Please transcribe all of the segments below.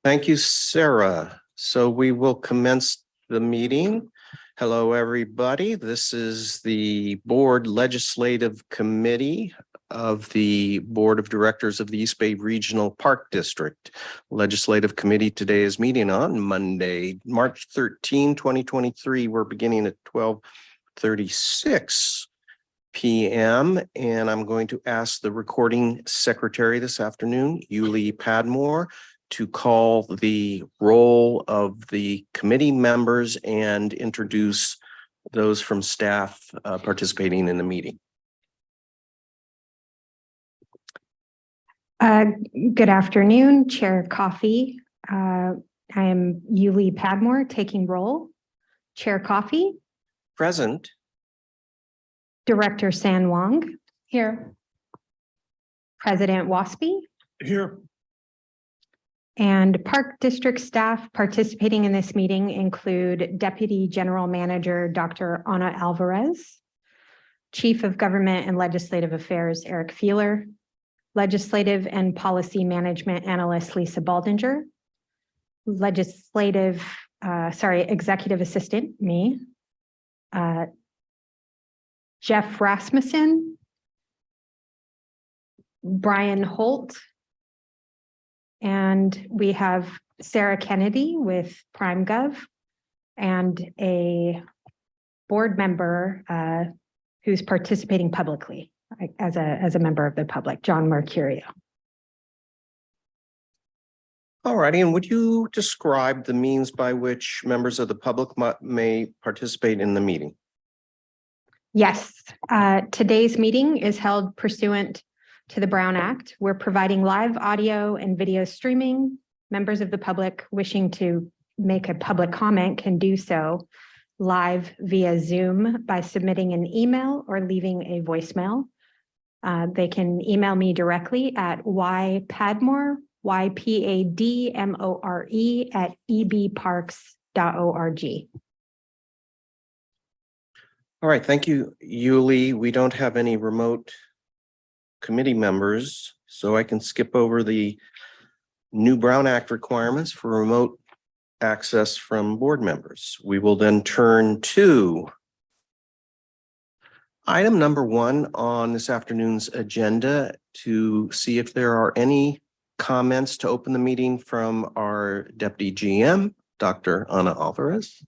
Thank you, Sarah. So we will commence the meeting. Hello, everybody. This is the Board Legislative Committee of the Board of Directors of the East Bay Regional Park District. Legislative Committee today is meeting on Monday, March 13, 2023. We're beginning at 12:36 p.m. and I'm going to ask the recording secretary this afternoon, Yuli Padmore, to call the roll of the committee members and introduce those from staff participating in the meeting. Good afternoon, Chair Coffey. I am Yuli Padmore taking roll. Chair Coffey. Present. Director San Wong. Here. President Waspy. Here. And Park District staff participating in this meeting include Deputy General Manager Dr. Ana Alvarez, Chief of Government and Legislative Affairs Eric Feeler, Legislative and Policy Management Analyst Lisa Baldinger, Executive Assistant, me, Jeff Rasmussen, Brian Holt, and we have Sarah Kennedy with PrimeGov and a board member who's participating publicly as a member of the public, John Mercurio. All righty, and would you describe the means by which members of the public may participate in the meeting? Yes, today's meeting is held pursuant to the Brown Act. We're providing live audio and video streaming. Members of the public wishing to make a public comment can do so live via Zoom by submitting an email or leaving a voicemail. They can email me directly at ypadmore, YPADMORE @ebparks.org. All right, thank you, Yuli. We don't have any remote committee members, so I can skip over the new Brown Act requirements for remote access from board members. We will then turn to item number 1 on this afternoon's agenda to see if there are any comments to open the meeting from our Deputy GM, Dr. Ana Alvarez.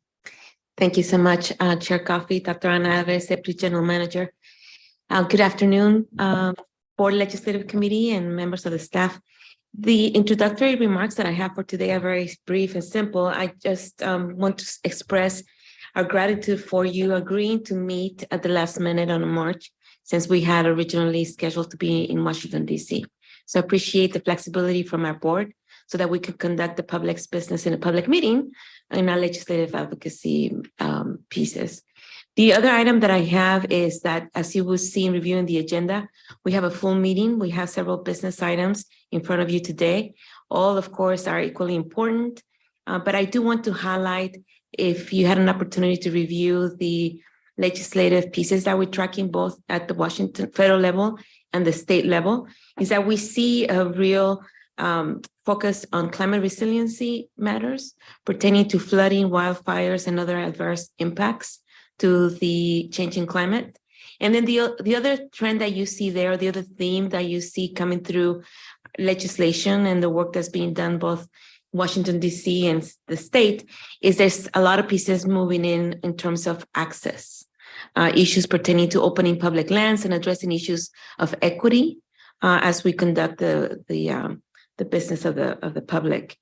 Thank you so much, Chair Coffey, Dr. Ana Alvarez, Deputy General Manager. Good afternoon, Board Legislative Committee and members of the staff. The introductory remarks that I have for today are very brief and simple. I just want to express our gratitude for you agreeing to meet at the last minute on March, since we had originally scheduled to be in Washington, D.C. So I appreciate the flexibility from our board so that we could conduct the public's business in a public meeting in our legislative advocacy pieces. The other item that I have is that, as you will see in reviewing the agenda, we have a full meeting. We have several business items in front of you today. All, of course, are equally important, but I do want to highlight, if you had an opportunity to review the legislative pieces that we're tracking both at the Washington federal level and the state level, is that we see a real focus on climate resiliency matters pertaining to flooding, wildfires, and other adverse impacts to the changing climate. And then the other trend that you see there, the other theme that you see coming through legislation and the work that's being done both Washington, D.C. and the state, is there's a lot of pieces moving in terms of access, issues pertaining to opening public lands and addressing issues of equity as we conduct the business of the public.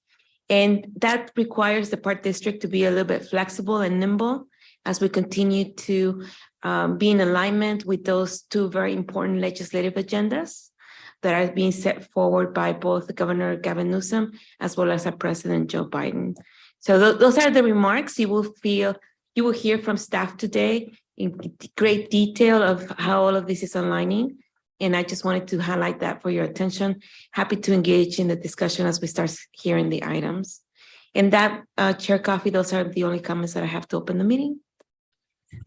And that requires the Park District to be a little bit flexible and nimble as we continue to be in alignment with those two very important legislative agendas that are being set forward by both Governor Gavin Newsom as well as our President Joe Biden. So those are the remarks. You will hear from staff today in great detail of how all of this is aligning. And I just wanted to highlight that for your attention. Happy to engage in the discussion as we start hearing the items. And that, Chair Coffey, those are the only comments that I have to open the meeting.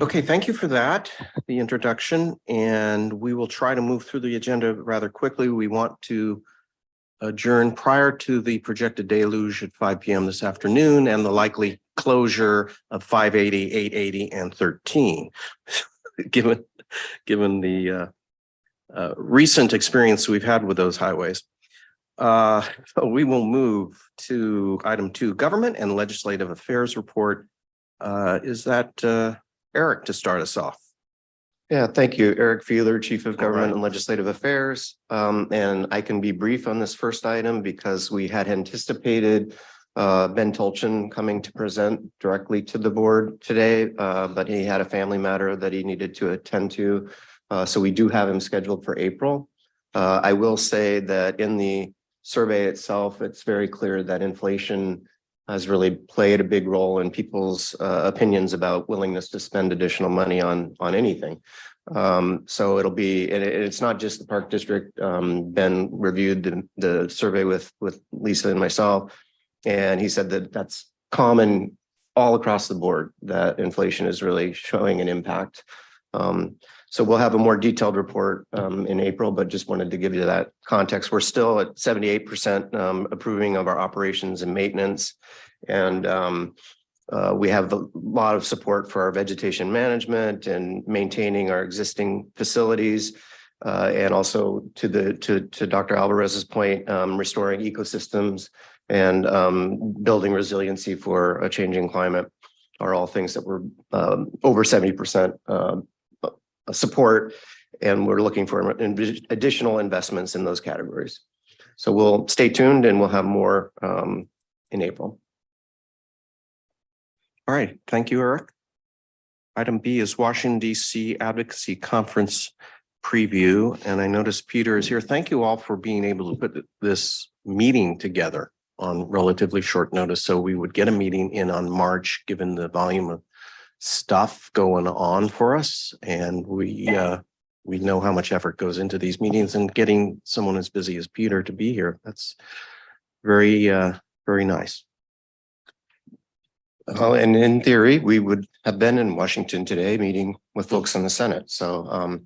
Okay, thank you for that, the introduction, and we will try to move through the agenda rather quickly. We want to adjourn prior to the projected deluge at 5 p.m. this afternoon and the likely closure of 580, 880, and 13. Given the recent experience we've had with those highways. We will move to item 2, Government and Legislative Affairs Report. Is that Eric to start us off? Yeah, thank you. Eric Feeler, Chief of All Government right. and Legislative Affairs. And I can be brief on this first item because we had anticipated Ben Tolchin coming to present directly to the board today, but he had a family matter that he needed to attend to. So we do have him scheduled for April. I will say that in the survey itself, it's very clear that inflation has really played a big role in people's opinions about willingness to spend additional money on anything. So it'll be, and it's not just the Park District. Ben reviewed the survey with Lisa and myself, and he said that that's common all across the board, that inflation is really showing an impact. So we'll have a more detailed report in April, but just wanted to give you that context. We're still at 78% approving of our operations and maintenance. And we have a lot of support for our vegetation management and maintaining our existing facilities. And also to Dr. Alvarez's point, restoring ecosystems and building resiliency for a changing climate are all things that we're over 70% support, and we're looking for additional investments in those categories. So we'll stay tuned and we'll have more in April. All right, thank you, Eric. Item B is Washington, D.C. Advocacy Conference preview, and I notice Peter is here. Thank you all for being able to put this meeting together on relatively short notice, so we would get a meeting in on March, given the volume of stuff going on for us. And we know how much effort goes into these meetings, and getting someone as busy as Peter to be here. That's very, very nice. And in theory, we would have been in Washington today meeting with folks in the Senate. So,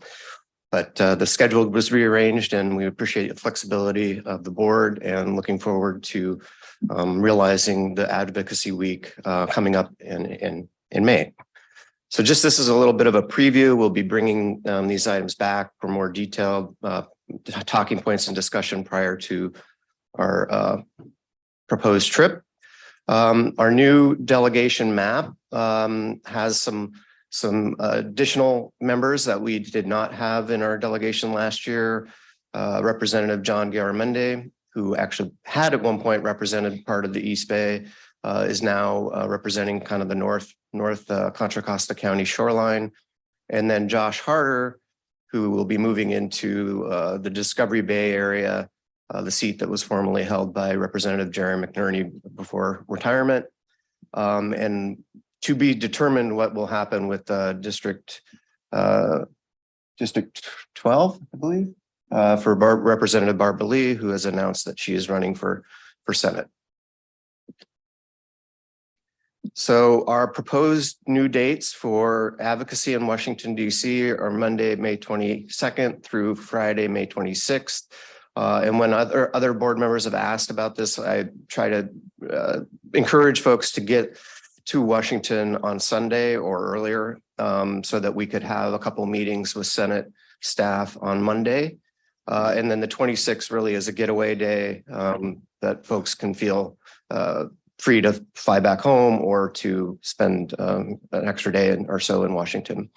but the schedule was rearranged, and we appreciate the flexibility of the board and looking forward to realizing the Advocacy Week coming up in May. So just this is a little bit of a preview. We'll be bringing these items back for more detailed talking points and discussion prior to our proposed trip. Our new delegation map has some additional members that we did not have in our delegation last year. Representative John Garamendi, who actually had at one point represented part of the East Bay, is now representing kind of the north Contra Costa County shoreline. And then Josh Harder, who will be moving into the Discovery Bay area, the seat that was formerly held by Representative Jerry McNerney before retirement. And to be determined what will happen with District 12, I believe, for Representative Barbara Lee, who has announced that she is running for Senate. So our proposed new dates for advocacy in Washington, D.C. are Monday, May 22nd through Friday, May 26th. And when other board members have asked about this, I try to encourage folks to get to Washington on Sunday or earlier, so that we could have a couple meetings with Senate staff on Monday. And then the 26th really is a getaway day that folks can feel free to fly back home or to spend an extra day or so in Washington.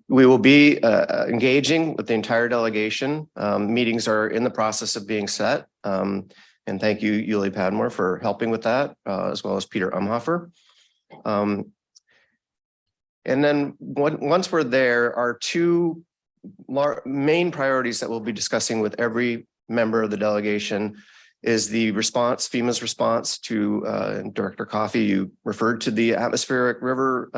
We will be engaging with the entire delegation. Meetings are in the process of being set. And thank you, Yuli Padmore, for helping with that, as well as Peter Umhofer. And then once we're there, our two main priorities that we'll be discussing with every member of the delegation is the response, FEMA's response to Director Coffey. You referred to the atmospheric river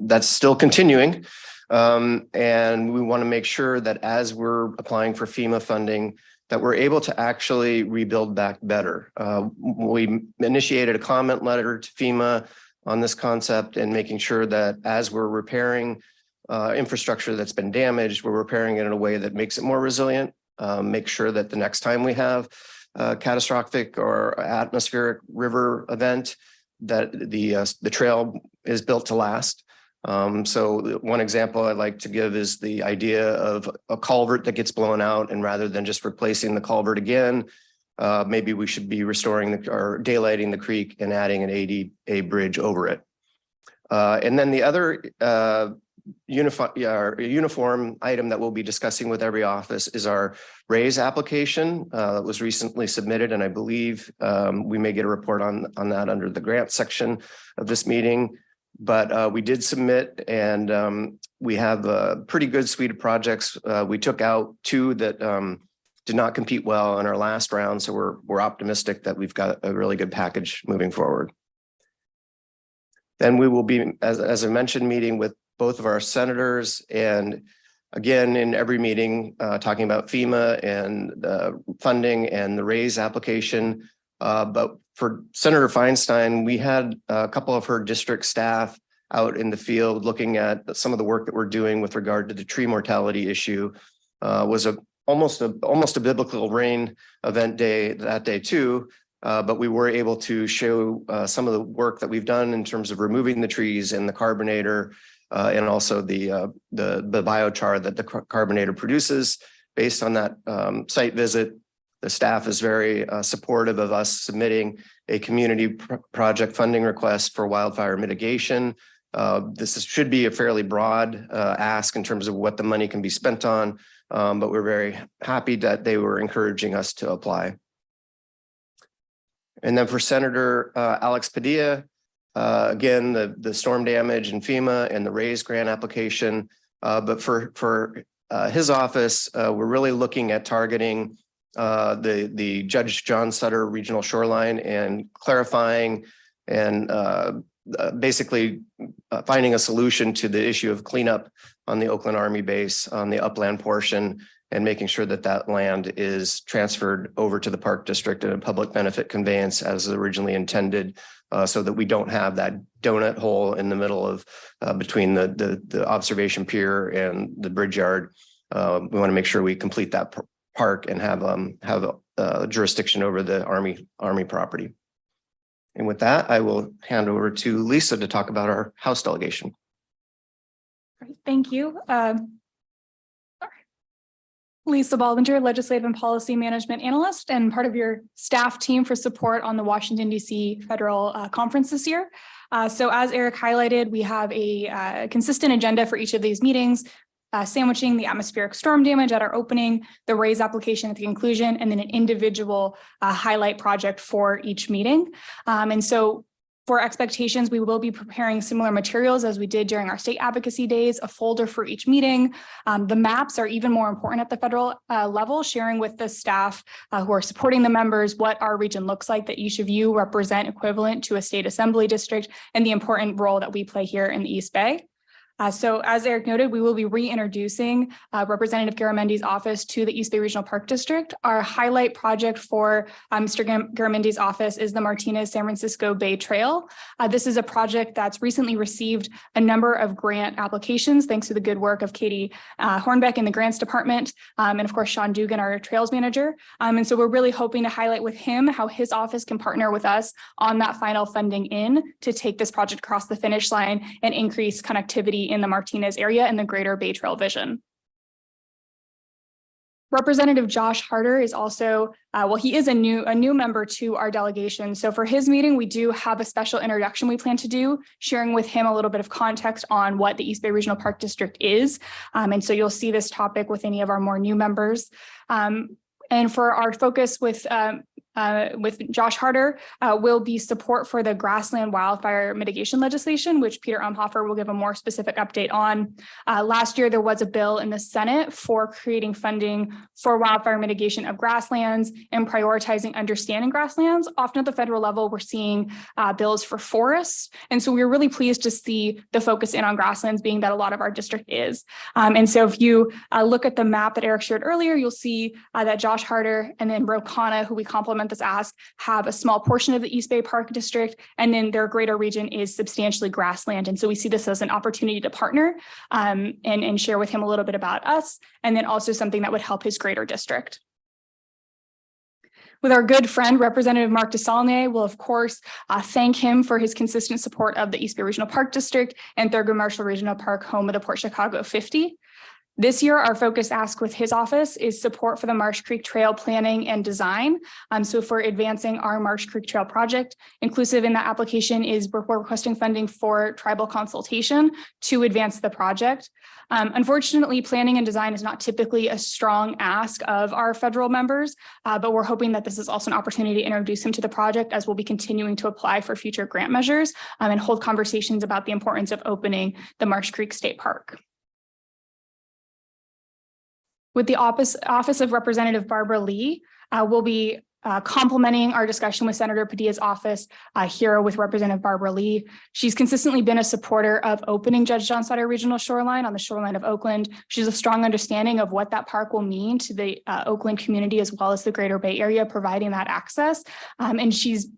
that's still continuing. And we want to make sure that as we're applying for FEMA funding, that we're able to actually rebuild back better. We initiated a comment letter to FEMA on this concept and making sure that as we're repairing infrastructure that's been damaged, we're repairing it in a way that makes it more resilient. make sure that the next time we have a catastrophic or atmospheric river event, that the trail is built to last. So one example I'd like to give is the idea of a culvert that gets blown out, and rather than just replacing the culvert again, maybe we should be restoring or daylighting the creek and adding an ADA bridge over it. And then the other uniform item that we'll be discussing with every office is our raise application that was recently submitted, and I believe we may get a report on that under the grant section of this meeting. But we did submit, and we have a pretty good suite of projects. We took out 2 that did not compete well in our last round, so we're optimistic that we've got a really good package moving forward. Then we will be, as I mentioned, meeting with both of our senators, and again, in every meeting, talking about FEMA and funding and the raise application. But for Senator Feinstein, we had a couple of her district staff out in the field looking at some of the work that we're doing with regard to the tree mortality issue. Was almost a biblical rain event day that day too. But we were able to show some of the work that we've done in terms of removing the trees and the carbonator, and also the biochar that the carbonator produces. Based on that site visit, the staff is very supportive of us submitting a community project funding request for wildfire mitigation. Should be a fairly broad ask in terms of what the money can be spent on, but we're very happy that they were encouraging us to apply. And then for Senator Alex Padilla, again, the storm damage in FEMA and the RAISE grant application. But for his office, we're really looking at targeting the Judge John Sutter Regional Shoreline and clarifying and basically finding a solution to the issue of cleanup on the Oakland Army base on the upland portion, and making sure that that land is transferred over to the Park District in a public benefit conveyance as originally intended, so that we don't have that donut hole in the middle of between the observation pier and the bridge yard. We want to make sure we complete that park and have jurisdiction over the Army property. And with that, I will hand over to Lisa to talk about our House delegation. Thank you. Lisa Baldinger, Legislative and Policy Management Analyst and part of your staff team for support on the Washington, D.C. Federal Conference this year. So as Eric highlighted, we have a consistent agenda for each of these meetings, sandwiching the atmospheric storm damage at our opening, the RAISE application at the conclusion, and then an individual highlight project for each meeting. And so for expectations, we will be preparing similar materials as we did during our state advocacy days, a folder for each meeting. The maps are even more important at the federal level, sharing with the staff who are supporting the members what our region looks like, that each of you represent equivalent to a state assembly district, and the important role that we play here in the East Bay. So as Eric noted, we will be reintroducing Representative Garamendi's office to the East Bay Regional Park District. Our highlight project for Mr. Garamendi's office is the Martinez San Francisco Bay Trail. This is a project that's recently received a number of grant applications, thanks to the good work of Katie Hornbeck in the grants department, and of course, Sean Dugan, our trails manager. And so we're really hoping to highlight with him how his office can partner with us on that final funding in to take this project across the finish line and increase connectivity in the Martinez area and the greater Bay Trail vision. Representative Josh Harder is also, he is a new member to our delegation. So for his meeting, we do have a special introduction we plan to do, sharing with him a little bit of context on what the East Bay Regional Park District is. And so you'll see this topic with any of our more new members. And for our focus with Josh Harder will be support for the grassland wildfire mitigation legislation, which Peter Umhofer will give a more specific update on. Last year, there was a bill in the Senate for creating funding for wildfire mitigation of grasslands and prioritizing understanding grasslands. Often at the federal level, we're seeing bills for forests. And so we're really pleased to see the focus in on grasslands, being that a lot of our district is. And so if you look at the map that Eric shared earlier, you'll see that Josh Harder and then Ro Khanna, who we complement implement this ask have a small portion of the East Bay Park District, and then their greater region is substantially grassland. And so we see this as an opportunity to partner and share with him a little bit about us, and then also something that would help his greater district. With our good friend, Representative Mark DeSaulnier, we'll of course thank him for his consistent support of the East Bay Regional Park District and Thurgood Marshall Regional Park, home of the Port Chicago 50. This year, our focus ask with his office is support for the Marsh Creek Trail planning and design. So for advancing our Marsh Creek Trail project, inclusive in that application is we're requesting funding for tribal consultation to advance the project. Unfortunately, planning and design is not typically a strong ask of our federal members, but we're hoping that this is also an opportunity to introduce him to the project, as we'll be continuing to apply for future grant measures and hold conversations about the importance of opening the Marsh Creek State Park. With the Office of Representative Barbara Lee, we'll be complementing our discussion with Senator Padilla's office here with Representative Barbara Lee. She's consistently been a supporter of opening Judge John Sutter Regional Shoreline on the shoreline of Oakland. She has a strong understanding of what that park will mean to the Oakland community, as well as the Greater Bay Area, providing that access. And she's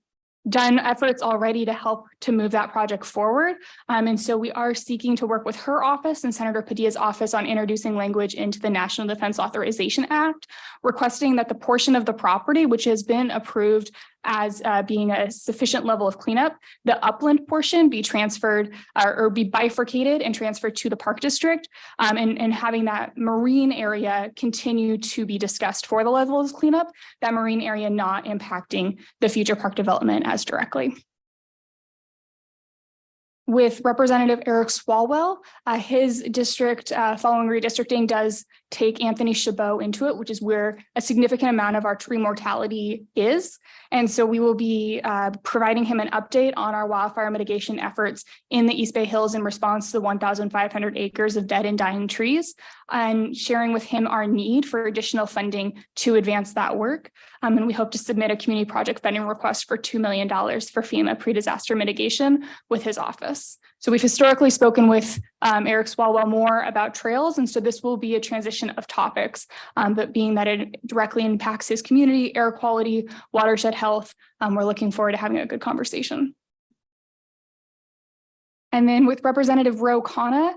done efforts already to help to move that project forward. And so we are seeking to work with her office and Senator Padilla's office on introducing language into the National Defense Authorization Act, requesting that the portion of the property which has been approved as being a sufficient level of cleanup, the upland portion be transferred or be bifurcated and transferred to the park district, and having that marine area continue to be discussed for the level of cleanup, that marine area not impacting the future park development as directly. With Representative Eric Swalwell, his district following redistricting does take Anthony Chabot into it, which is where a significant amount of our tree mortality is. And so we will be providing him an update on our wildfire mitigation efforts in the East Bay Hills in response to the 1,500 acres of dead and dying trees, and sharing with him our need for additional funding to advance that work. And we hope to submit a community project funding request for $2 million for FEMA pre-disaster mitigation with his office. So we've historically spoken with Eric Swalwell more about trails, and so this will be a transition of topics, but being that it directly impacts his community, air quality, watershed health, we're looking forward to having a good conversation. And then with Representative Ro Khanna,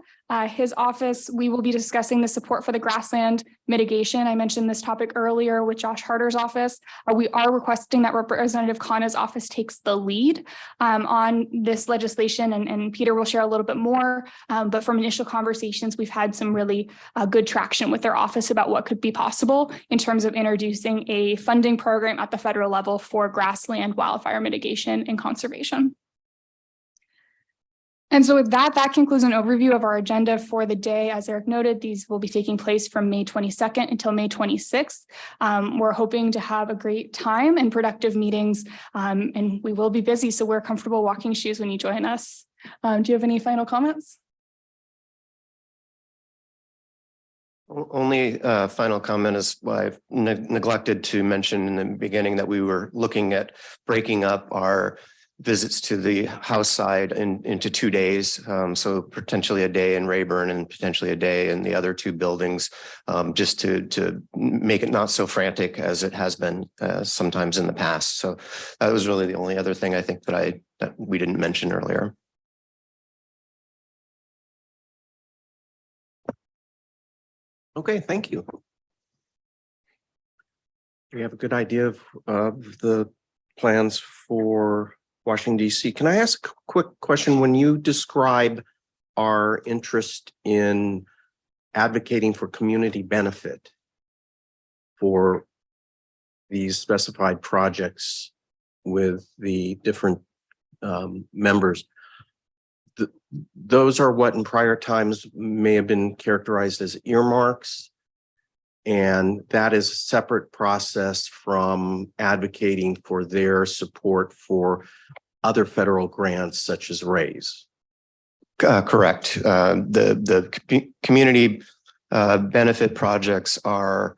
his office, we will be discussing the support for the grassland mitigation. I mentioned this topic earlier with Josh Harder's office. We are requesting that Representative Khanna's office takes the lead on this legislation, and Peter will share a little bit more. But from initial conversations, we've had some really good traction with their office about what could be possible in terms of introducing a funding program at the federal level for grassland wildfire mitigation and conservation. And so with that, that concludes an overview of our agenda for the day. As Eric noted, these will be taking place from May 22nd until May 26th. We're hoping to have a great time and productive meetings, and we will be busy, so wear comfortable walking shoes when you join us. Do you have any final comments? Only final comment is I've neglected to mention in the beginning that we were looking at breaking up our visits to the House side into 2 days. So potentially a day in Rayburn and potentially a day in the other two buildings, just to make it not so frantic as it has been sometimes in the past. So that was really the only other thing I think that we didn't mention earlier. Okay, thank you. We have a good idea of the plans for Washington, DC. Can I ask a quick question? When you describe our interest in advocating for community benefit for these specified projects with the different members, those are what in prior times may have been characterized as earmarks. And that is a separate process from advocating for their support for other federal grants such as RAISE. Correct. The community benefit projects are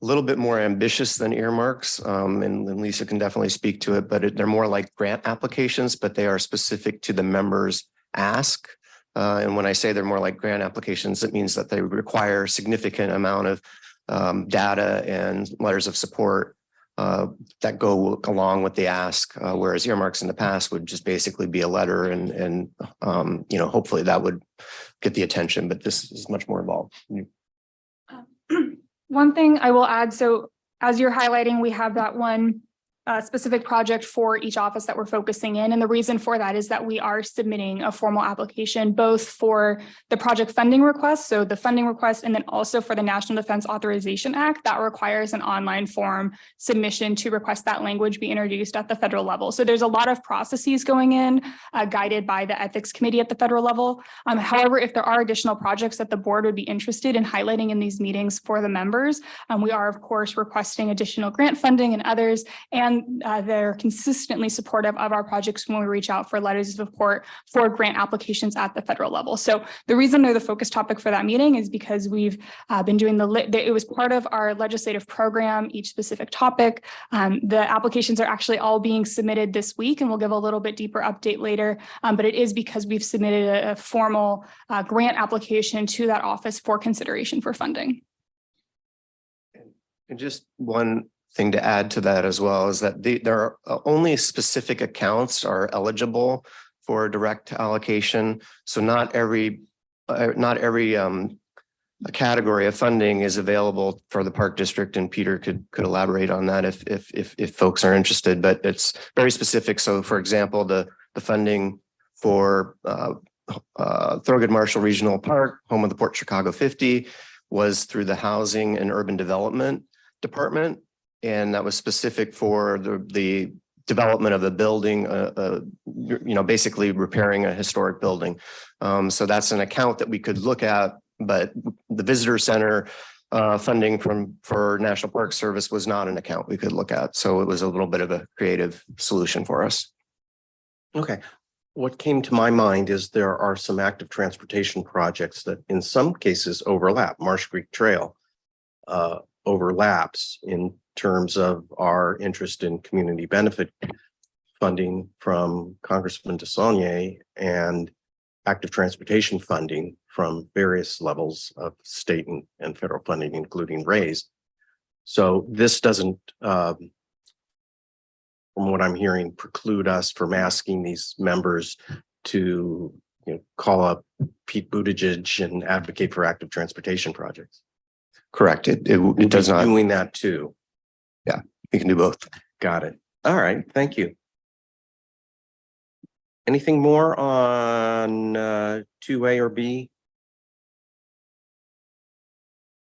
a little bit more ambitious than earmarks, and Lisa can definitely speak to it, but they're more like grant applications, but they are specific to the members' ask. And when I say they're more like grant applications, it means that they require a significant amount of data and letters of support that go along with the ask, whereas earmarks in the past would just basically be a letter and hopefully that would get the attention, but this is much more involved. One thing I will add, so as you're highlighting, we have that one specific project for each office that we're focusing in. And the reason for that is that we are submitting a formal application, both for the project funding request, so the funding request, and then also for the National Defense Authorization Act that requires an online form submission to request that language be introduced at the federal level. So there's a lot of processes going in, guided by the ethics committee at the federal level. However, if there are additional projects that the board would be interested in highlighting in these meetings for the members, we are of course requesting additional grant funding and others, and they're consistently supportive of our projects when we reach out for letters of support for grant applications at the federal level. So the reason they're the focus topic for that meeting is because we've been doing it was part of our legislative program, each specific topic. The applications are actually all being submitted this week, and we'll give a little bit deeper update later. But it is because we've submitted a formal grant application to that office for consideration for funding. And just one thing to add to that as well is that there are only specific accounts are eligible for direct allocation. So not every category of funding is available for the Park District, and Peter could elaborate on that if folks are interested. But it's very specific. So, for example, the funding for Thurgood Marshall Regional Park, home of the Port Chicago 50, was through the Housing and Urban Development Department. And that was specific for the development of the building, basically repairing a historic building. So that's an account that we could look at, but the visitor center funding for National Park Service was not an account we could look at. So it was a little bit of a creative solution for us. Okay. What came to my mind is there are some active transportation projects that in some cases overlap. Marsh Creek Trail overlaps in terms of our interest in community benefit funding from Congressman DeSaulnier and active transportation funding from various levels of state and federal funding, including RAISE. So this doesn't, from what I'm hearing, preclude us from asking these members to call up Pete Buttigieg and advocate for active transportation projects. Correct. It does not. Doing that too. Yeah, we can do both. Got it. All right. Thank you. Anything more on 2A or B?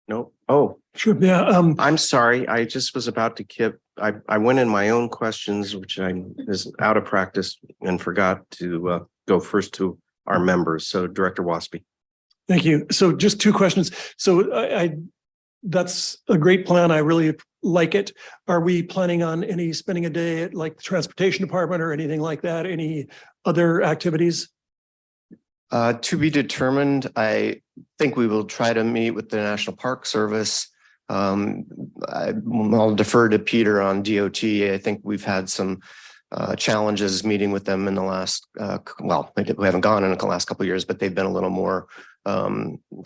No. Oh, Sure, yeah, I'm sorry. I just was about to I went in my own questions, which I is out of practice and forgot to go first to our members. So Director Waspy. thank you. So just two questions. So that's a great plan. I really like it. Are we planning on spending a day at like the transportation department or anything like that? Any other activities? To be determined. I think we will try to meet with the National Park Service. I'll defer to Peter on DOT. I think we've had some challenges meeting with them in the last, we haven't gone in the last couple of years, but they've been a little more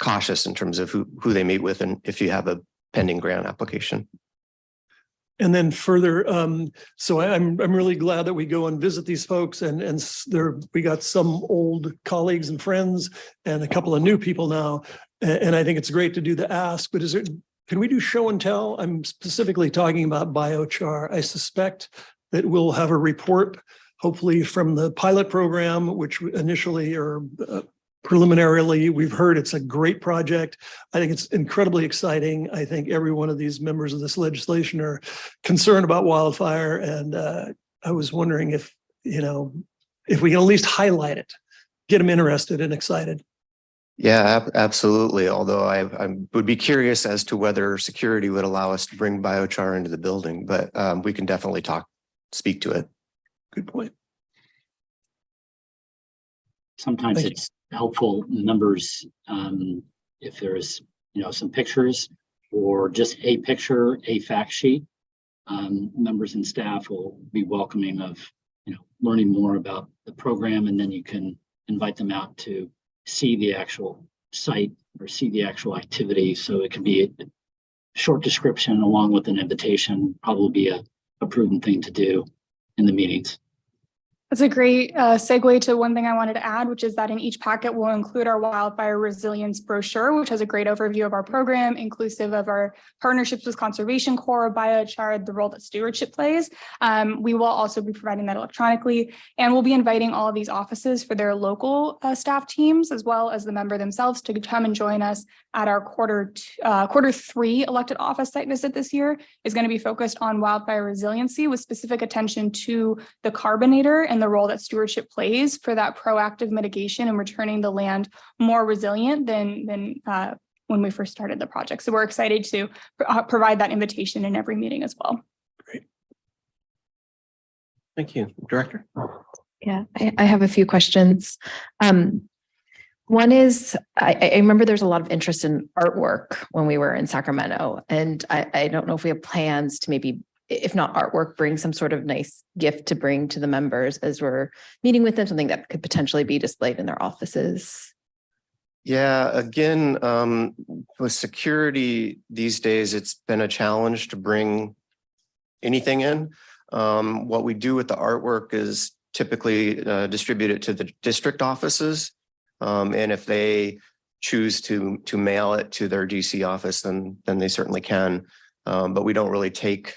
cautious in terms of who they meet with and if you have a pending grant application. And then further, so I'm really glad that we go and visit these folks and we got some old colleagues and friends and a couple of new people now. And I think it's great to do the ask, but can we do show and tell? I'm specifically talking about biochar. I suspect that we'll have a report, hopefully from the pilot program, which initially or preliminarily we've heard it's a great project. I think it's incredibly exciting. I think every one of these members of this legislation are concerned about wildfire. And I was wondering if we can at least highlight it, get them interested and excited. Yeah, absolutely. Although I would be curious as to whether security would allow us to bring biochar into the building, but we can definitely speak to it. Good point. Sometimes Thank it's helpful numbers if there's some pictures or just a picture, a fact sheet. Members and staff will be welcoming of learning more about the program, and then you can invite them out to see the actual site or see the actual activity. So it can be a short description along with an invitation, probably be a a prudent thing to do in the meetings. That's a great segue to one thing I wanted to add, which is that in each packet we'll include our wildfire resilience brochure, which has a great overview of our program, inclusive of our partnerships with Conservation Corps, biochar, the role that stewardship plays. We will also be providing that electronically, and we'll be inviting all of these offices for their local staff teams, as well as the member themselves, to come and join us at our quarter 3 elected office site visit this year. Is going to be focused on wildfire resiliency with specific attention to the carbonator and the role that stewardship plays for that proactive mitigation and returning the land more resilient than when we first started the project. So we're excited to provide that invitation in every meeting as well. Thank you, Director. Yeah, I have a few questions. One is, I remember there's a lot of interest in artwork when we were in Sacramento, and I don't know if we have plans to maybe, if not artwork, bring some sort of nice gift to bring to the members as we're meeting with them, something that could potentially be displayed in their offices. Yeah, again, with security these days, it's been a challenge to bring anything in. What we do with the artwork is typically distribute it to the district offices. And if they choose to mail it to their DC office, then they certainly can. But we don't really take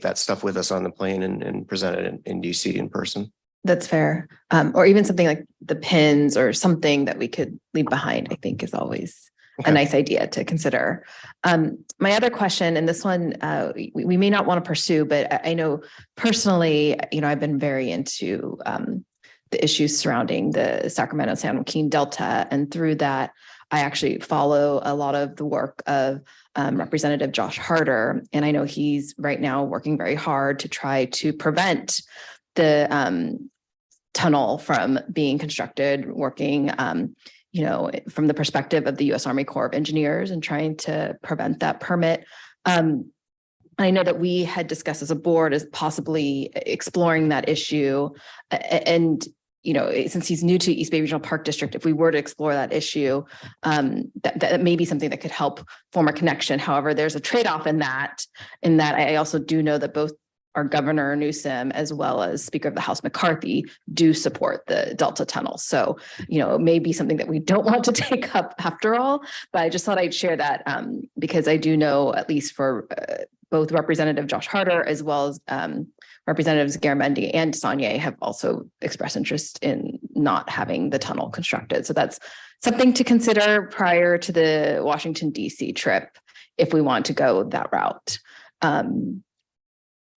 that stuff with us on the plane and present it in DC in person. That's fair. Or even something like the pins or something that we could leave behind, I think is always a nice idea to consider. My other question, and this one we may not want to pursue, but I know personally, I've been very into the issues surrounding the Sacramento-San Joaquin Delta. And through that, I actually follow a lot of the work of Representative Josh Harder. And I know he's right now working very hard to try to prevent the tunnel from being constructed, working, from the perspective of the U.S. Army Corps of Engineers and trying to prevent that permit. I know that we had discussed as a board as possibly exploring that issue. And, since he's new to East Bay Regional Park District, if we were to explore that issue, that may be something that could help form a connection. However, there's a trade-off in that I also do know that both our Governor Newsom as well as Speaker of the House McCarthy do support the Delta Tunnel. So, it may be something that we don't want to take up after all, but I just thought I'd share that because I do know, at least for both Representative Josh Harder as well as Representatives Garamendi and Saunier have also expressed interest in not having the tunnel constructed. So that's something to consider prior to the Washington, D.C. trip if we want to go that route. And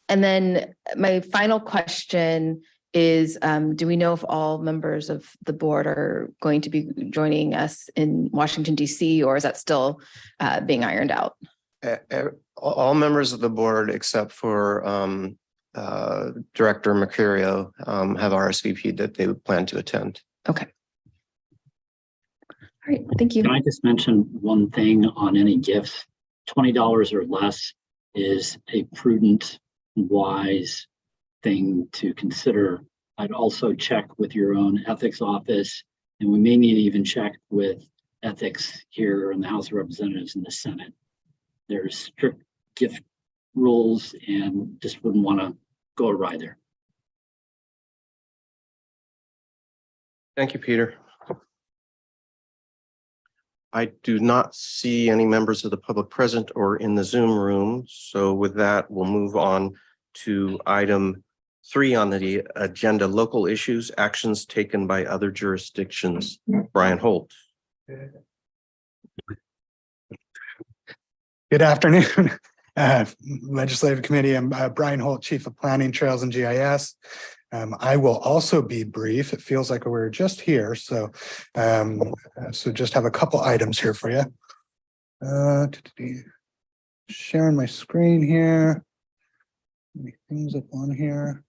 then my final question is, do we know if all members of the board are going to be joining us in Washington, D.C., or is that still being ironed out? All members of the board, except for Director Mercurio, have RSVP'd that they would plan to attend. Okay. All right, thank you. Can I just mention one thing on any gifts? $20 or less is a prudent, wise thing to consider. I'd also check with your own ethics office, and we may need to even check with ethics here in the House of Representatives and the Senate. There's strict gift rules and just wouldn't want to go awry there. Thank you, Peter. I do not see any members of the public present or in the Zoom room. So with that, we'll move on to item 3 on the agenda, local issues, actions taken by other jurisdictions. Brian Holt. Good afternoon, Legislative Committee. I'm Brian Holt, Chief of Planning, Trails and GIS. I will also be brief. It feels like we're just here, so just have a couple items here for you. Sharing my screen here. Any things up on here?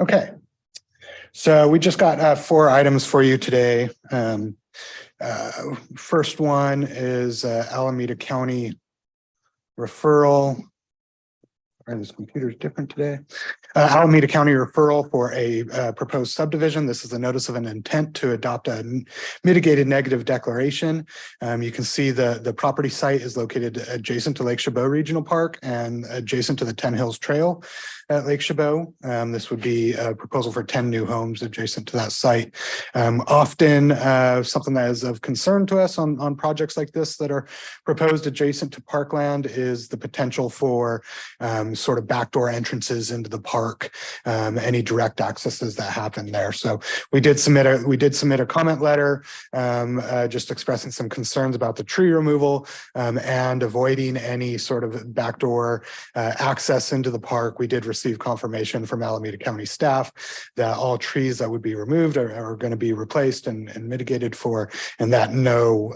Okay. So we just got 4 items for you today. First one is Alameda County referral. Sorry, this computer is different today. Alameda County referral for a proposed subdivision. This is a notice of an intent to adopt a mitigated negative declaration. You can see the property site is located adjacent to Lake Chabot Regional Park and adjacent to the 10 Hills Trail at Lake Chabot. This would be a proposal for 10 new homes adjacent to that site. Often something that is of concern to us on projects like this that are proposed adjacent to parkland is the potential for sort of backdoor entrances into the park, any direct accesses that happen there. So we did submit a comment letter just expressing some concerns about the tree removal and avoiding any sort of backdoor access into the park. We did receive confirmation from Alameda County staff that all trees that would be removed are going to be replaced and mitigated for, and that no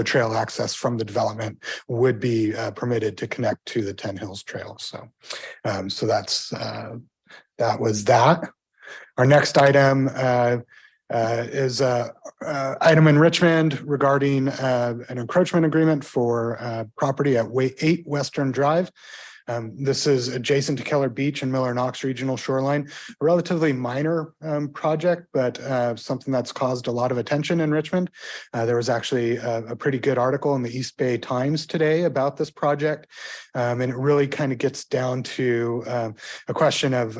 trail access from the development would be permitted to connect to the 10 Hills Trail. So that was that. Our next item is item in Richmond regarding an encroachment agreement for property at 8 Western Drive. This is adjacent to Keller Beach and Miller Knox Regional Shoreline, a relatively minor project, but something that's caused a lot of attention in Richmond. There was actually a pretty good article in the East Bay Times today about this project. And it really kind of gets down to a question of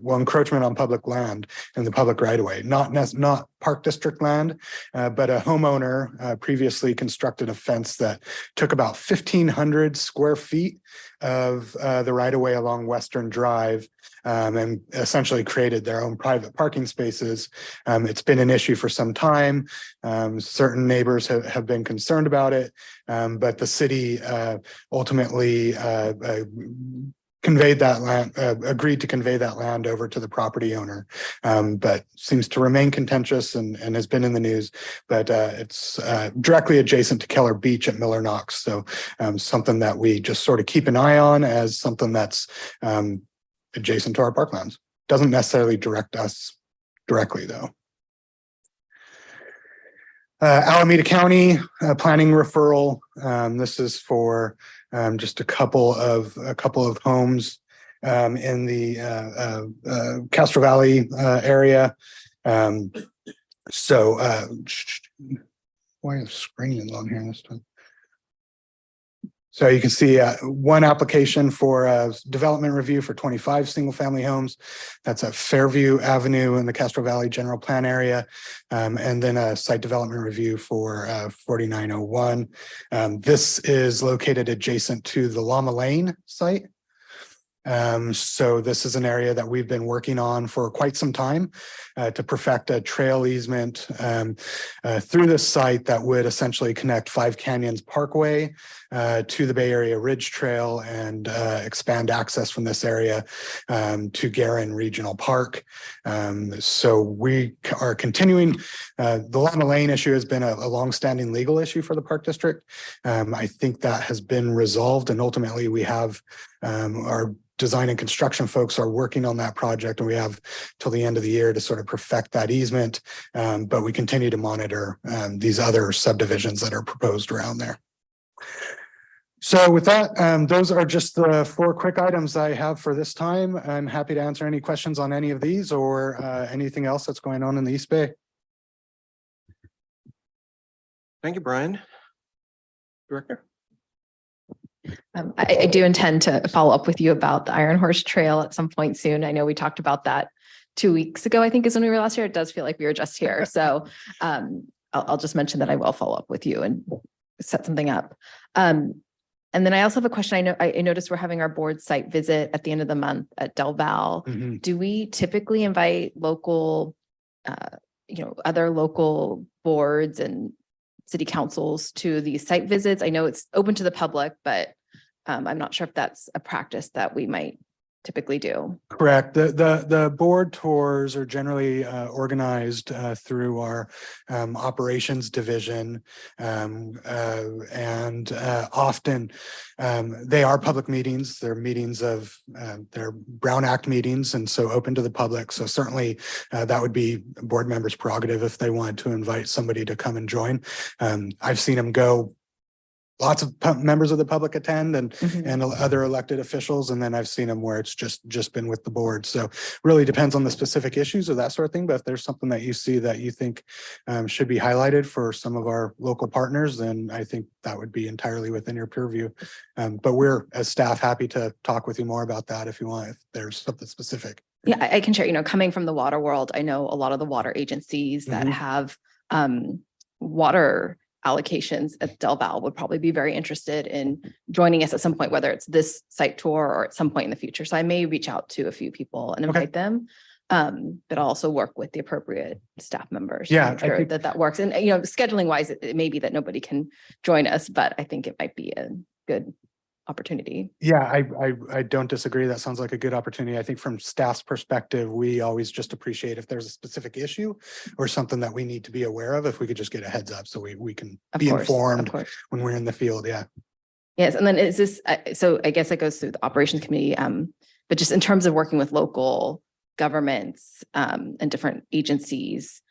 encroachment on public land and the public right of way, not Park District land, but a homeowner previously constructed a fence that took about 1,500 square feet of the right of way along Western Drive and essentially created their own private parking spaces. It's been an issue for some time. Certain neighbors have been concerned about it, but the city ultimately conveyed that land, agreed to convey that land over to the property owner, but seems to remain contentious and has been in the news. But it's directly adjacent to Keller Beach at Miller Knox. So something that we just sort of keep an eye on as something that's adjacent to our parklands. Doesn't necessarily direct us directly though. Alameda County planning referral. This is for just a couple of homes in the Castro Valley area. Why is screening on here this time? So you can see one application for a development review for 25 single family homes. That's at Fairview Avenue in the Castro Valley General Plan area. And then a site development review for 4901. This is located adjacent to the Llama Lane site. So this is an area that we've been working on for quite some time to perfect a trail easement through this site that would essentially connect Five Canyons Parkway to the Bay Area Ridge Trail and expand access from this area to Guerin Regional Park. So we are continuing. The Llama Lane issue has been a longstanding legal issue for the Park District. I think that has been resolved, and ultimately we have our design and construction folks are working on that project, and we have till the end of the year to sort of perfect that easement. But we continue to monitor these other subdivisions that are proposed around there. So with that, those are just the 4 quick items I have for this time. I'm happy to answer any questions on any of these or anything else that's going on in the East Bay. Thank you, Brian. Director. I do intend to follow up with you about the Iron Horse Trail at some point soon. I know we talked about that 2 weeks ago, I think is when we were last here. It does feel like we were just here. So I'll just mention that I will follow up with you and set something up. And then I also have a question. I noticed we're having our board site visit at the end of the month at Del Val. Mm-hmm. Do we typically invite local, other local boards and city councils to these site visits? I know it's open to the public, but I'm not sure if that's a practice that we might typically do. Correct. The board tours are generally organized through our operations division, and often they are public meetings. They're meetings of they're Brown Act meetings, and so open to the public. So certainly that would be board members' prerogative if they wanted to invite somebody to come and join. I've seen them go lots of members of the public attend and Mhm. and other elected officials. And then I've seen them where it's just been with the board. So really depends on the specific issues or that sort of thing. But if there's something that you see that you think should be highlighted for some of our local partners, then I think that would be entirely within your purview. But we're, as staff, happy to talk with you more about that if you want, if there's something specific. Yeah, I can share, coming from the water world, I know a lot of the water agencies that Mhm. have water allocations at Del Val would probably be very interested in joining us at some point, whether it's this site tour or at some point in the future. So I may reach out to a few people and Okay. invite them. But I'll also work with the appropriate staff members. to Yeah, make I sure think- that works. And, scheduling wise, it may be that nobody can join us, but I think it might be a good opportunity. Yeah, I don't disagree. That sounds like a good opportunity. I think from staff's perspective, we always just appreciate if there's a specific issue or something that we need to be aware of, if we could just get a heads up so we can Of be course, informed Of course. when we're in the field. Yeah. Yes, and then is this, so I guess it goes through the operations committee, but just in terms of working with local governments and different agencies,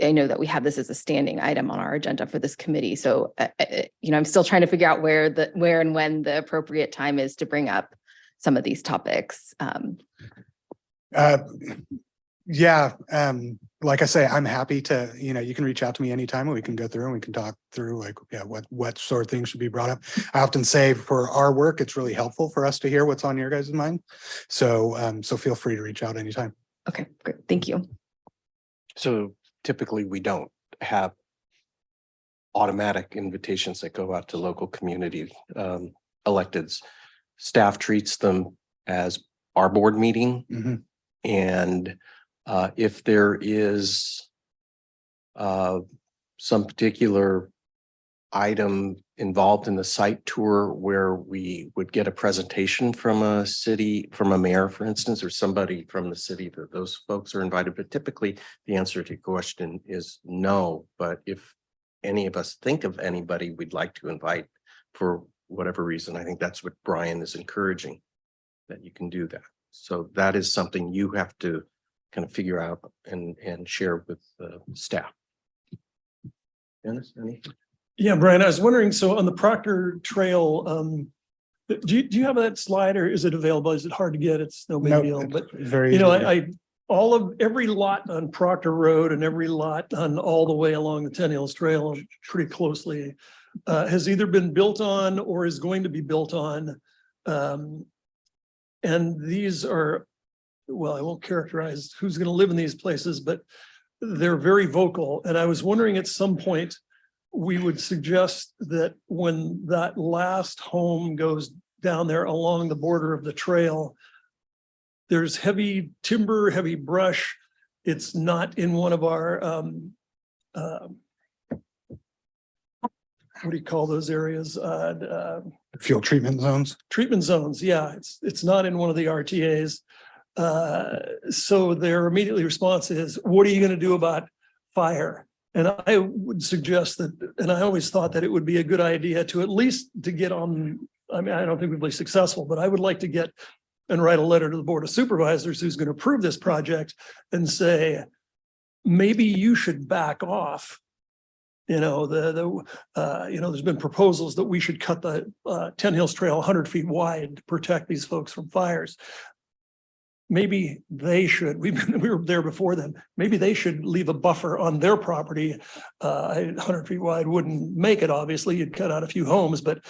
I know that we have this as a standing item on our agenda for this committee. So, I'm still trying to figure out where and when the appropriate time is to bring up some of these topics. Yeah, like I say, I'm happy to, you can reach out to me anytime and we can go through and we can talk through what sort of things should be brought up. I often say for our work, it's really helpful for us to hear what's on your guys' mind. So, so feel free to reach out anytime. Okay, great. Thank you. So typically we don't have automatic invitations that go out to local community electeds. Staff treats them as our board meeting. Mhm. And if there is some particular item involved in the site tour where we would get a presentation from a city, from a mayor, for instance, or somebody from the city, that those folks are invited. But typically the answer to your question is no. But if any of us think of anybody we'd like to invite for whatever reason, I think that's what Brian is encouraging, that you can do that. So that is something you have to kind of figure out and share with the staff. Dennis, anything? Yeah, Brian, I was wondering, so on the Proctor Trail, do you have that slide or is it available? Is it hard to get? It's no big No, deal, it's but very. every lot on Proctor Road and every lot on all the way along the 10 Hills Trail pretty closely has either been built on or is going to be built on. And these are, well, I won't characterize who's going to live in these places, but they're very vocal. And I was wondering at some point, we would suggest that when that last home goes down there along the border of the trail, there's heavy timber, heavy brush. It's not in one of our, what do you call those areas? Fuel treatment zones. Treatment zones, yeah, it's not in one of the RTAs. So their immediately response is, what are you going to do about fire? And I would suggest that, and I always thought that it would be a good idea to at least to get on, I mean, I don't think we'd be successful, but I would like to get and write a letter to the Board of Supervisors who's going to approve this project and say, maybe you should back off. There's been proposals that we should cut the 10 Hills Trail 100 feet wide to protect these folks from fires. Maybe they should, we were there before them. Maybe they should leave a buffer on their property. 100 feet wide wouldn't make it, obviously, you'd cut out a few homes, but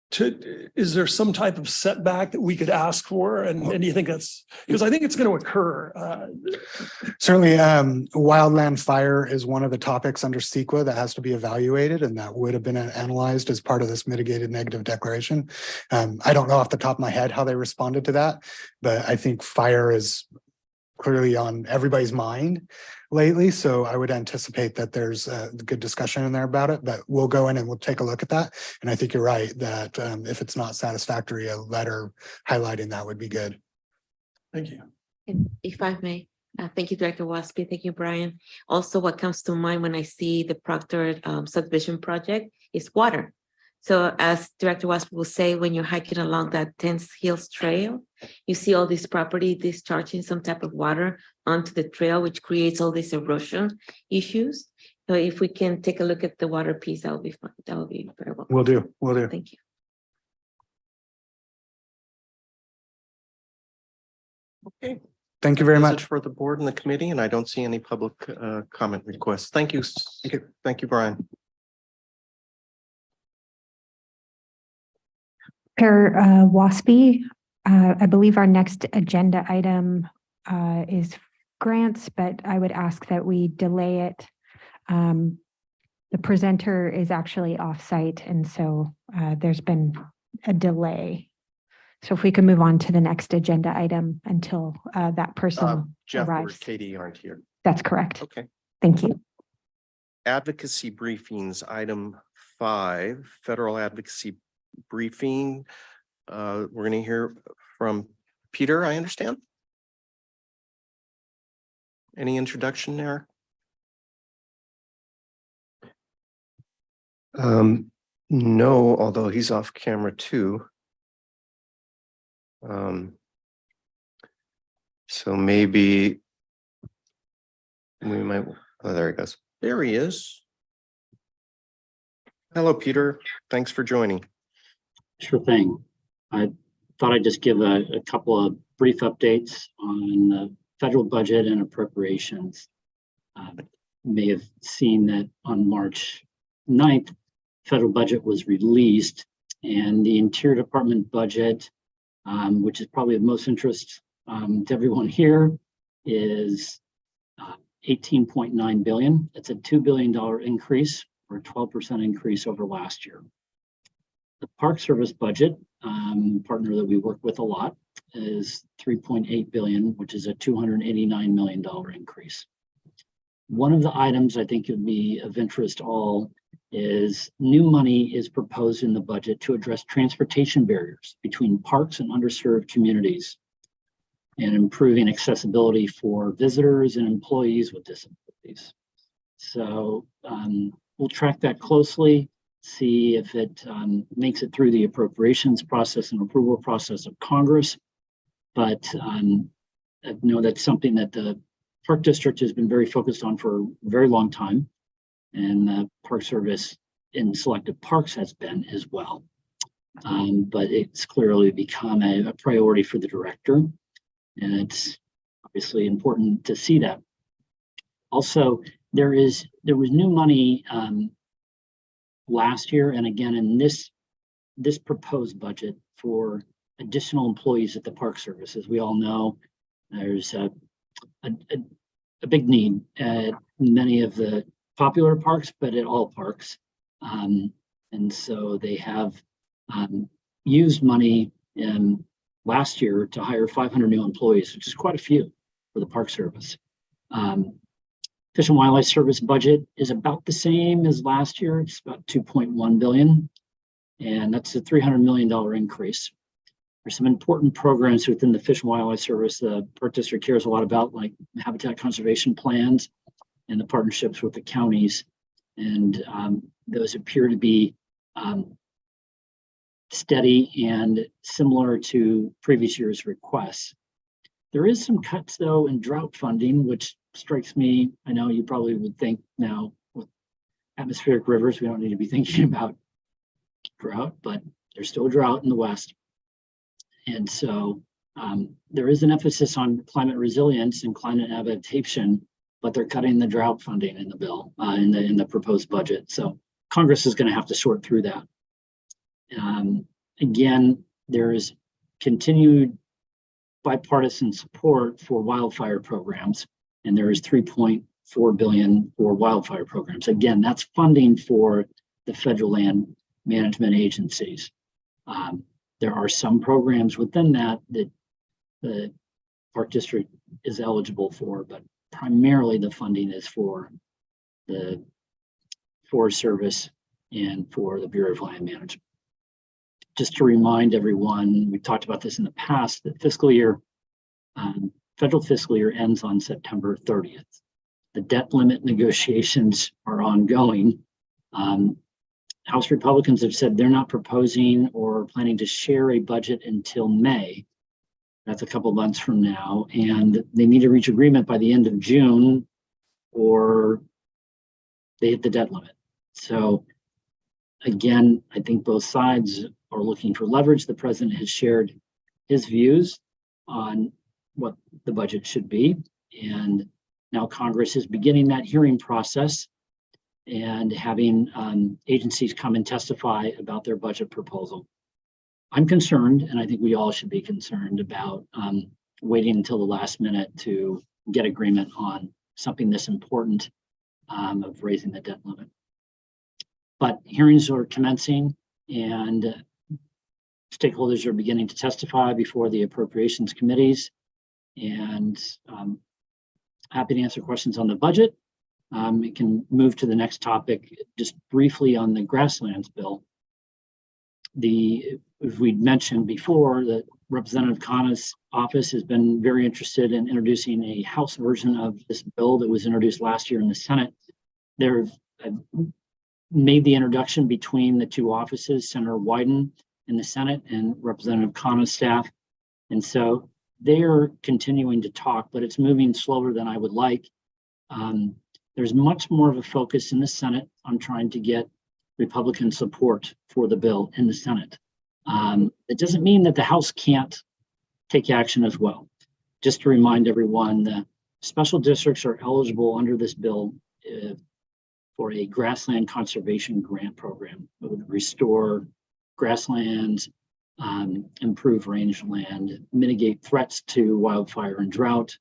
is there some type of setback that we could ask for? And do you think that's, because I think it's going to occur. Certainly, wildland fire is one of the topics under CEQA that has to be evaluated, and that would have been analyzed as part of this mitigated negative declaration. I don't know off the top of my head how they responded to that, but I think fire is clearly on everybody's mind lately. So I would anticipate that there's a good discussion in there about it, but we'll go in and we'll take a look at that. And I think you're right that if it's not satisfactory, a letter highlighting that would be good. Thank you. And if I may, thank you, Director Waspi. Thank you, Brian. Also, what comes to mind when I see the Proctor subdivision project is water. So as Director Wasp will say, when you're hiking along that 10 Hills Trail, you see all this property discharging some type of water onto the trail, which creates all these erosion issues. So if we can take a look at the water piece, that would be fun. That would be very well. Will do, will do. Thank you. Okay. Thank you very Is it much. for the board and the committee, and I don't see any public comment requests. Thank you. Thank you. Thank you, Brian. Chair Waspy, I believe our next agenda item is grants, but I would ask that we delay it. The presenter is actually off-site, and so there's been a delay. So if we can move on to the next agenda item until that person Jeff or arrives. Katie aren't here. That's correct. Okay. Thank you. Advocacy briefings, item 5, federal advocacy briefing. We're going to hear from Peter, I understand. Any introduction there? No, although he's off camera too. So maybe we might, oh, there he goes. There he is. Hello, Peter. Thanks for joining. Sure thing. I thought I'd just give a couple of brief updates on the federal budget and appropriations. You may have seen that on March 9th, federal budget was released, and the Interior Department budget, which is probably of most interest to everyone here, is 18.9 billion. It's a $2 billion increase, or a 12% increase over last year. The Park Service budget, partner that we work with a lot, is 3.8 billion, which is a $289 million increase. One of the items I think would be of interest to all is new money is proposed in the budget to address transportation barriers between parks and underserved communities and improving accessibility for visitors and employees with disabilities. So we'll track that closely, see if it makes it through the appropriations process and approval process of Congress. But I know that's something that the Park District has been very focused on for a very long time, and the Park Service in selected parks has been as well. But it's clearly become a priority for the director, and it's obviously important to see that. Also, there was new money last year and again in this proposed budget for additional employees at the Park Service. As we all know, there's a big need at many of the popular parks, but at all parks. And so they have used money last year to hire 500 new employees, which is quite a few for the Park Service. Fish and Wildlife Service budget is about the same as last year. It's about 2.1 billion, and that's a $300 million increase. There's some important programs within the Fish and Wildlife Service the Park District cares a lot about, like habitat conservation plans and the partnerships with the counties. And those appear to be steady and similar to previous year's requests. There is some cuts though in drought funding, which strikes me. I know you probably would think now with atmospheric rivers, we don't need to be thinking about drought, but there's still a drought in the West. And so there is an emphasis on climate resilience and climate adaptation, but they're cutting the drought funding in the bill, in the proposed budget. So Congress is going to have to sort through that. Again, there is continued bipartisan support for wildfire programs, and there is 3.4 billion for wildfire programs. Again, that's funding for the federal land management agencies. There are some programs within that the Park District is eligible for, but primarily the funding is for the Forest Service and for the Bureau of Land Management. Just to remind everyone, we talked about this in the past, that federal fiscal year ends on September 30th. The debt limit negotiations are ongoing. House Republicans have said they're not proposing or planning to share a budget until May. That's a couple months from now, and they need to reach agreement by the end of June, or they hit the debt limit. So again, I think both sides are looking for leverage. The president has shared his views on what the budget should be. And now Congress is beginning that hearing process and having agencies come and testify about their budget proposal. I'm concerned, and I think we all should be concerned about waiting until the last minute to get agreement on something this important of raising the debt limit. But hearings are commencing and stakeholders are beginning to testify before the appropriations committees, and happy to answer questions on the budget. We can move to the next topic just briefly on the grasslands bill. As we mentioned before, that Representative Khanna's office has been very interested in introducing a House version of this bill that was introduced last year in the Senate. They've made the introduction between the two offices, Senator Wyden in the Senate and Representative Khanna's staff. And so they are continuing to talk, but it's moving slower than I would like. There's much more of a focus in the Senate on trying to get Republican support for the bill in the Senate. It doesn't mean that the House can't take action as well. Just to remind everyone, the special districts are eligible under this bill for a grassland conservation grant program. It would restore grasslands, improve rangeland, mitigate threats to wildfire and drought.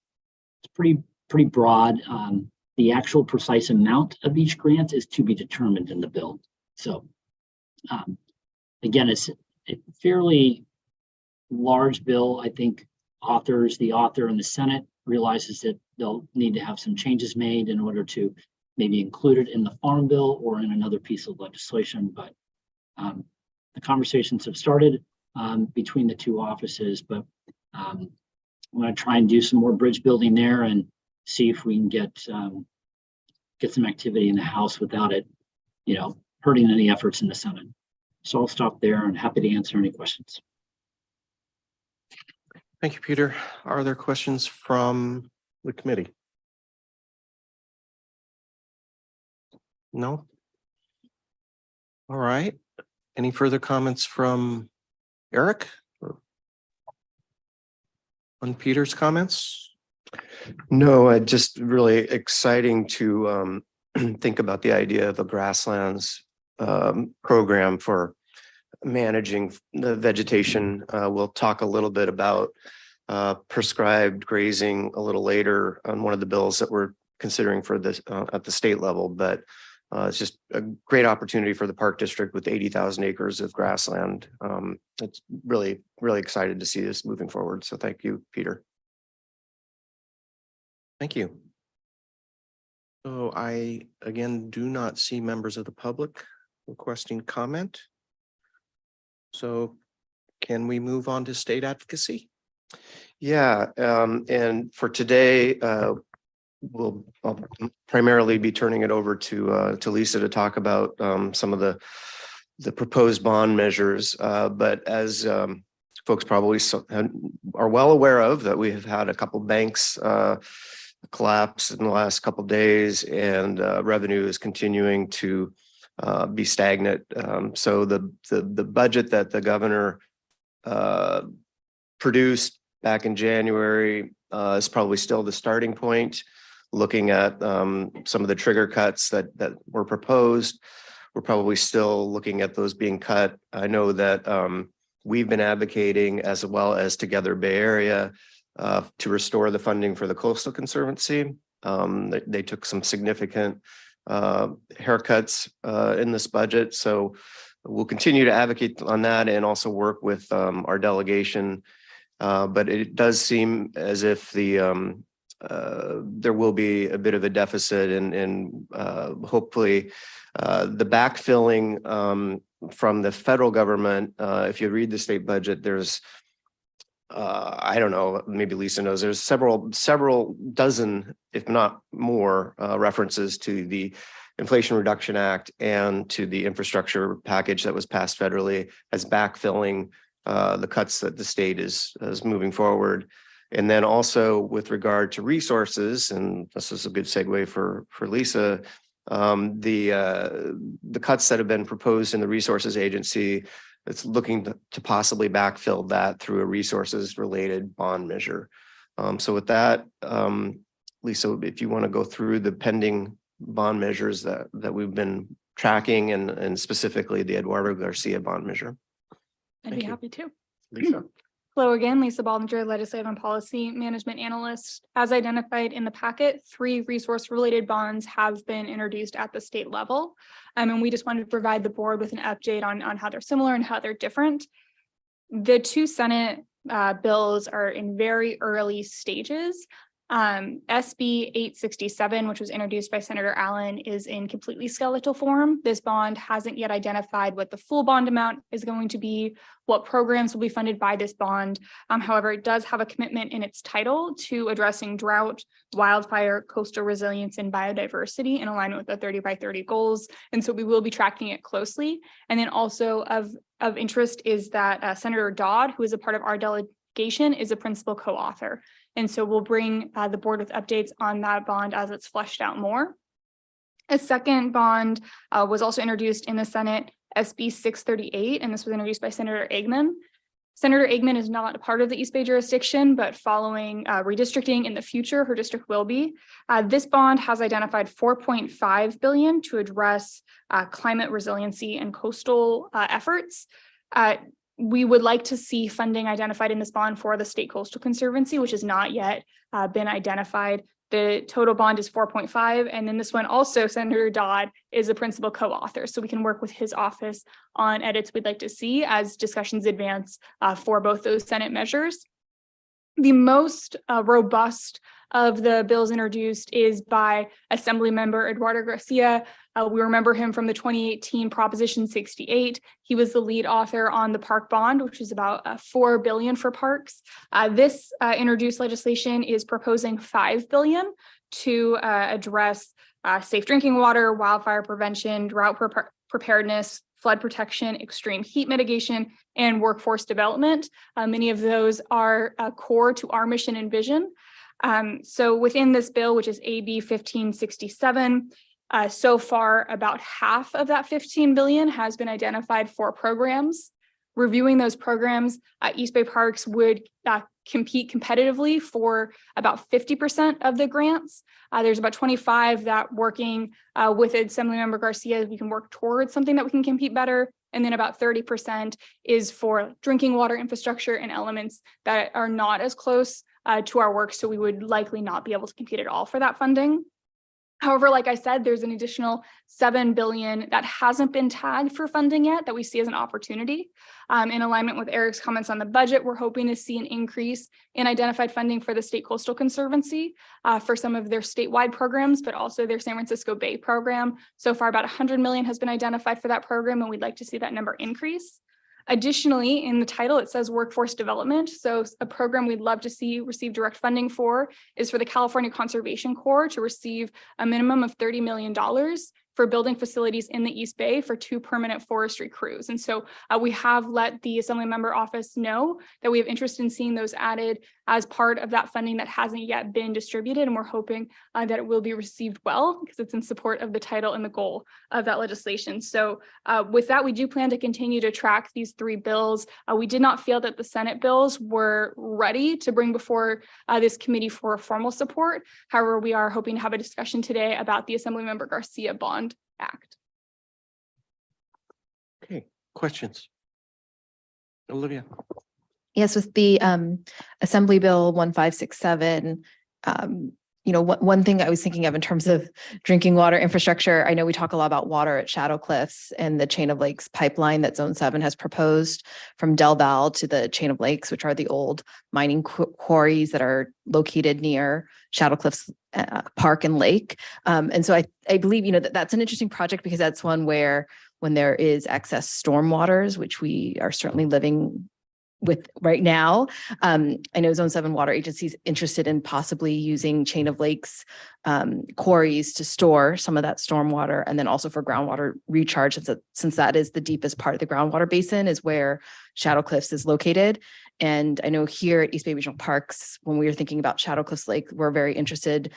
It's pretty broad. The actual precise amount of each grant is to be determined in the bill. So again, it's a fairly large bill. I think the author in the Senate realizes that they'll need to have some changes made in order to maybe include it in the Farm Bill or in another piece of legislation. But the conversations have started between the two offices, but I'm going to try and do some more bridge building there and see if we can get some activity in the House without it, hurting any efforts in the Senate. So I'll stop there and happy to answer any questions. Thank you, Peter. Are there questions from the committee? No? All right. Any further comments from Eric? On Peter's comments? No, just really exciting to think about the idea of a grasslands program for managing the vegetation. We'll talk a little bit about prescribed grazing a little later on one of the bills that we're considering for this at the state level, but it's just a great opportunity for the Park District with 80,000 acres of grassland. It's really excited to see this moving forward. So thank you, Peter. Thank you. So I, again, do not see members of the public requesting comment. So can we move on to state advocacy? Yeah, and for today, I'll primarily be turning it over to Lisa to talk about some of the proposed bond measures. But as folks probably are well aware of, that we have had a couple banks collapse in the last couple of days, and revenue is continuing to be stagnant. So the budget that the governor produced back in January is probably still the starting point. Looking at some of the trigger cuts that were proposed, we're probably still looking at those being cut. I know that we've been advocating, as well as Together Bay Area, to restore the funding for the Coastal Conservancy. They took some significant haircuts in this budget. So we'll continue to advocate on that and also work with our delegation. But it does seem as if there will be a bit of a deficit, and hopefully the backfilling from the federal government. If you read the state budget, there's I don't know, maybe Lisa knows, there's several dozen, if not more, references to the Inflation Reduction Act and to the infrastructure package that was passed federally as backfilling the cuts that the state is moving forward. And then also with regard to resources, and this is a good segue for Lisa, The cuts that have been proposed in the Resources Agency, it's looking to possibly backfill that through a resources related bond measure. So with that, Lisa, if you want to go through the pending bond measures that we've been tracking and specifically the Eduardo Garcia bond measure. I'd Thank be you. happy to. Lisa. Hello again, Lisa Baldinger, Legislative and Policy Management Analyst. As identified in the packet, 3 resource-related bonds have been introduced at the state level. And we just wanted to provide the board with an update on how they're similar and how they're different. The 2 Senate bills are in very early stages. SB 867, which was introduced by Senator Allen, is in completely skeletal form. This bond hasn't yet identified what the full bond amount is going to be, what programs will be funded by this bond. However, it does have a commitment in its title to addressing drought, wildfire, coastal resilience, and biodiversity in alignment with the 30 by 30 goals. And so we will be tracking it closely. And then also of interest is that Senator Dodd, who is a part of our delegation, is a principal co-author. And so we'll bring the board with updates on that bond as it's fleshed out more. A second bond was also introduced in the Senate, SB 638, and this was introduced by Senator Eggman. Senator Eggman is not a part of the East Bay jurisdiction, but following redistricting in the future, her district will be. This bond has identified $4.5 billion to address climate resiliency and coastal efforts. We would like to see funding identified in this bond for the State Coastal Conservancy, which has not yet been identified. The total bond is 4.5. And then this one also, Senator Dodd is a principal co-author. So we can work with his office on edits we'd like to see as discussions advance for both those Senate measures. The most robust of the bills introduced is by Assembly Member Eduardo Garcia. We remember him from the 2018 Proposition 68. He was the lead author on the park bond, which is about $4 billion for parks. This introduced legislation is proposing $5 billion to address safe drinking water, wildfire prevention, drought preparedness, flood protection, extreme heat mitigation, and workforce development. Many of those are core to our mission and vision. So within this bill, which is AB 1567, so far about half of that $15 billion has been identified for programs. Reviewing those programs, East Bay Parks would compete competitively for about 50% of the grants. There's about 25 that working with Assemblymember Garcia, we can work towards something that we can compete better. And then about 30% is for drinking water infrastructure and elements that are not as close to our work. So we would likely not be able to compete at all for that funding. However, like I said, there's an additional $7 billion that hasn't been tagged for funding yet that we see as an opportunity. In alignment with Eric's comments on the budget, we're hoping to see an increase in identified funding for the State Coastal Conservancy for some of their statewide programs, but also their San Francisco Bay program. So far, about $100 million has been identified for that program, and we'd like to see that number increase. Additionally, in the title, it says workforce development. So a program we'd love to see receive direct funding for is for the California Conservation Corps to receive a minimum of $30 million for building facilities in the East Bay for 2 permanent forestry crews. And so we have let the Assembly Member Office know that we have interest in seeing those added as part of that funding that hasn't yet been distributed. And we're hoping that it will be received well because it's in support of the title and the goal of that legislation. So with that, we do plan to continue to track these 3 bills. We did not feel that the Senate bills were ready to bring before this committee for formal support. However, we are hoping to have a discussion today about the Assemblymember Garcia Bond Act. Okay, questions? Olivia? Yes, with the Assembly Bill 1567, one thing I was thinking of in terms of drinking water infrastructure, I know we talk a lot about water at Shadow Cliffs and the Chain of Lakes pipeline that Zone 7 has proposed from Del Val to the Chain of Lakes, which are the old mining quarries that are located near Shadow Cliffs Park and Lake. And so I believe, that's an interesting project because that's one where when there is excess stormwaters, which we are certainly living with right now. I know Zone 7 Water Agency is interested in possibly using Chain of Lakes quarries to store some of that stormwater and then also for groundwater recharge, since that is the deepest part of the groundwater basin is where Shadow Cliffs is located. And I know here at East Bay Regional Parks, when we were thinking about Shadow Cliffs Lake, we're very interested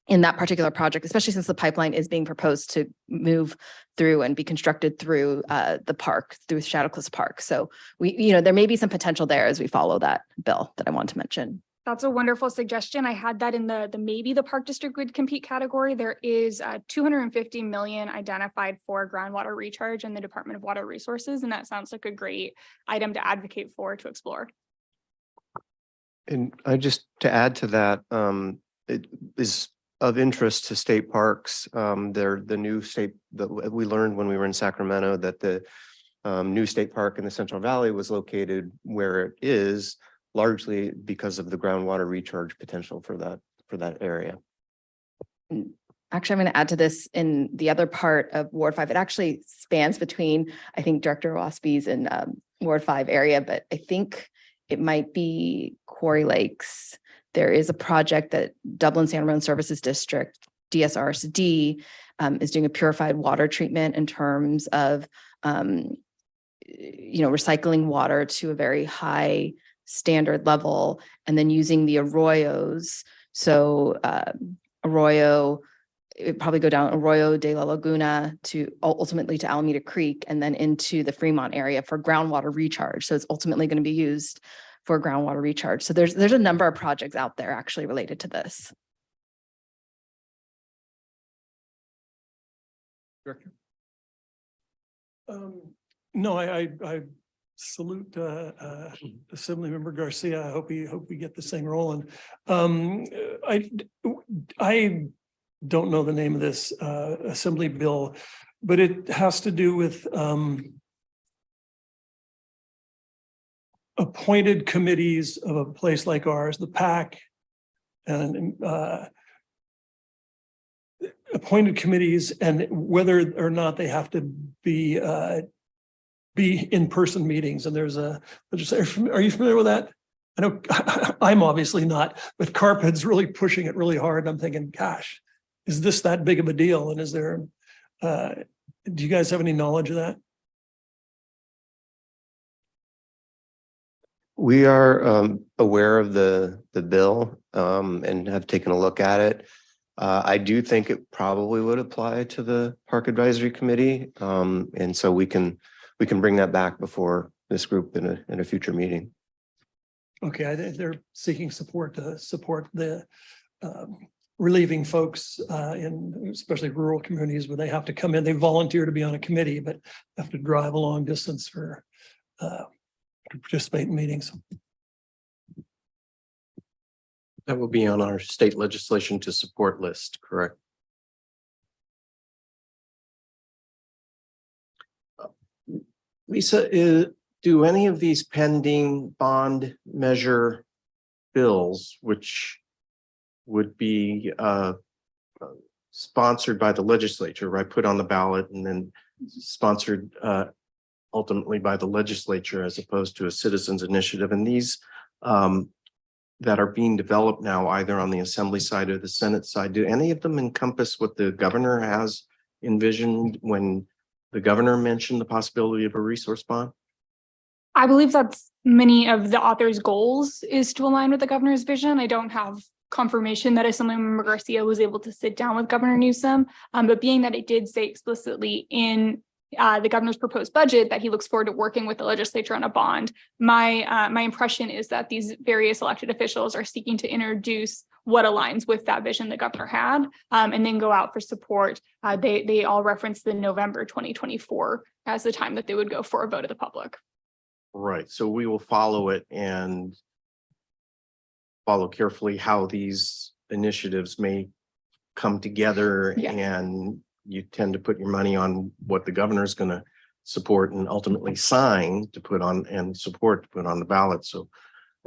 in that particular project, especially since the pipeline is being proposed to move through and be constructed through the park, through Shadow Cliffs Park. So there may be some potential there as we follow that bill that I want to mention. That's a wonderful suggestion. I had that in the maybe the Park District would compete category. There is 250 million identified for groundwater recharge in the Department of Water Resources, and that sounds like a great item to advocate for, to explore. And to add to that, it is of interest to state parks. They're the new state that we learned when we were in Sacramento that the new state park in the Central Valley was located where it is, largely because of the groundwater recharge potential for that area. Actually, I'm going to add to this in the other part of Ward 5. It actually spans between, I think, Director Waspie's and Ward 5 area, but I think it might be Quarry Lakes. There is a project that Dublin San Ramon Services District, DSRSD, is doing a purified water treatment in terms of, recycling water to a very high standard level, and then using the arroyos. So Arroyo, it would probably go down Arroyo de la Laguna to ultimately to Alameda Creek, and then into the Fremont area for groundwater recharge. So it's ultimately going to be used for groundwater recharge. So there's a number of projects out there actually related to this. Director? No, I salute Assemblymember Garcia. I hope we get this thing rolling. I don't know the name of this assembly bill, but it has to do with appointed committees of a place like ours, the PAC, and appointed committees, and whether or not they have to be in-person meetings. And there's are you familiar with that? I know I'm obviously not, but CARPED's really pushing it really hard. And I'm thinking, gosh, is this that big of a deal? And is there, do you guys have any knowledge of that? We are aware of the bill and have taken a look at it. I do think it probably would apply to the Park Advisory Committee. And so we can bring that back before this group in a future meeting. Okay, they're seeking support to support the relieving folks in especially rural communities where they have to come in. They volunteer to be on a committee, but have to drive a long distance for to participate in meetings. That will be on our state legislation to support list, correct? Lisa, do any of these pending bond measure bills, which would be sponsored by the legislature, right? Put on the ballot and then sponsored ultimately by the legislature as opposed to a citizens initiative. And these that are being developed now, either on the Assembly side or the Senate side, do any of them encompass what the governor has envisioned when the governor mentioned the possibility of a resource bond? I believe that's many of the author's goals is to align with the governor's vision. I don't have confirmation that Assemblymember Garcia was able to sit down with Governor Newsom, but being that it did say explicitly in the governor's proposed budget that he looks forward to working with the legislature on a bond, my impression is that these various elected officials are seeking to introduce what aligns with that vision the governor had, and then go out for support. They all reference the November 2024 as the time that they would go for a vote of the public. Right. So we will follow it and follow carefully how these initiatives may come together. Yes. And you tend to put your money on what the governor is going to support and ultimately sign to put on and support to put on the ballot. So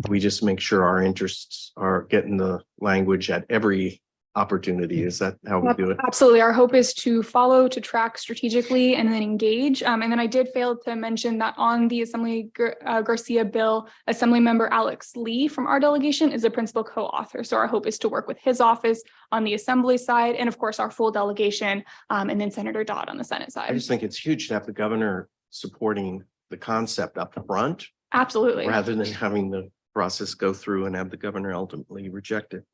we just make sure our interests are getting the language at every opportunity. Is that how we do it? Absolutely. Our hope is to follow, to track strategically, and then engage. And then I did fail to mention that on the Assembly Garcia bill, Assemblymember Alex Lee from our delegation is a principal co-author. So our hope is to work with his office on the Assembly side, and of course our full delegation, and then Senator Dodd on the Senate I side. just think it's huge to have the governor supporting the concept up front Absolutely. rather than having the process go through and have the governor ultimately reject it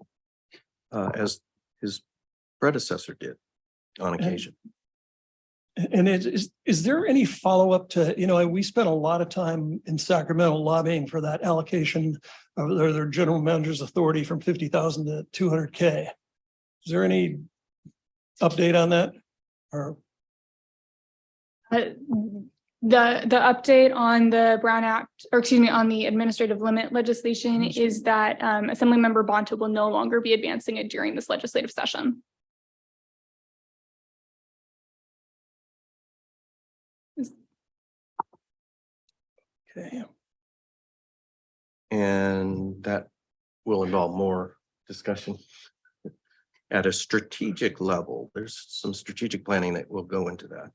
as his predecessor did on occasion. And is there any follow-up to, we spent a lot of time in Sacramento lobbying for that allocation of their general manager's authority from 50,000 to 200K. Is there any update on that? Or The update on the Brown Act, or excuse me, on the administrative limit legislation is that Assemblymember Bonta will no longer be advancing it during this legislative session. okay. And that will involve more discussion at a strategic level. There's some strategic planning that will go into that.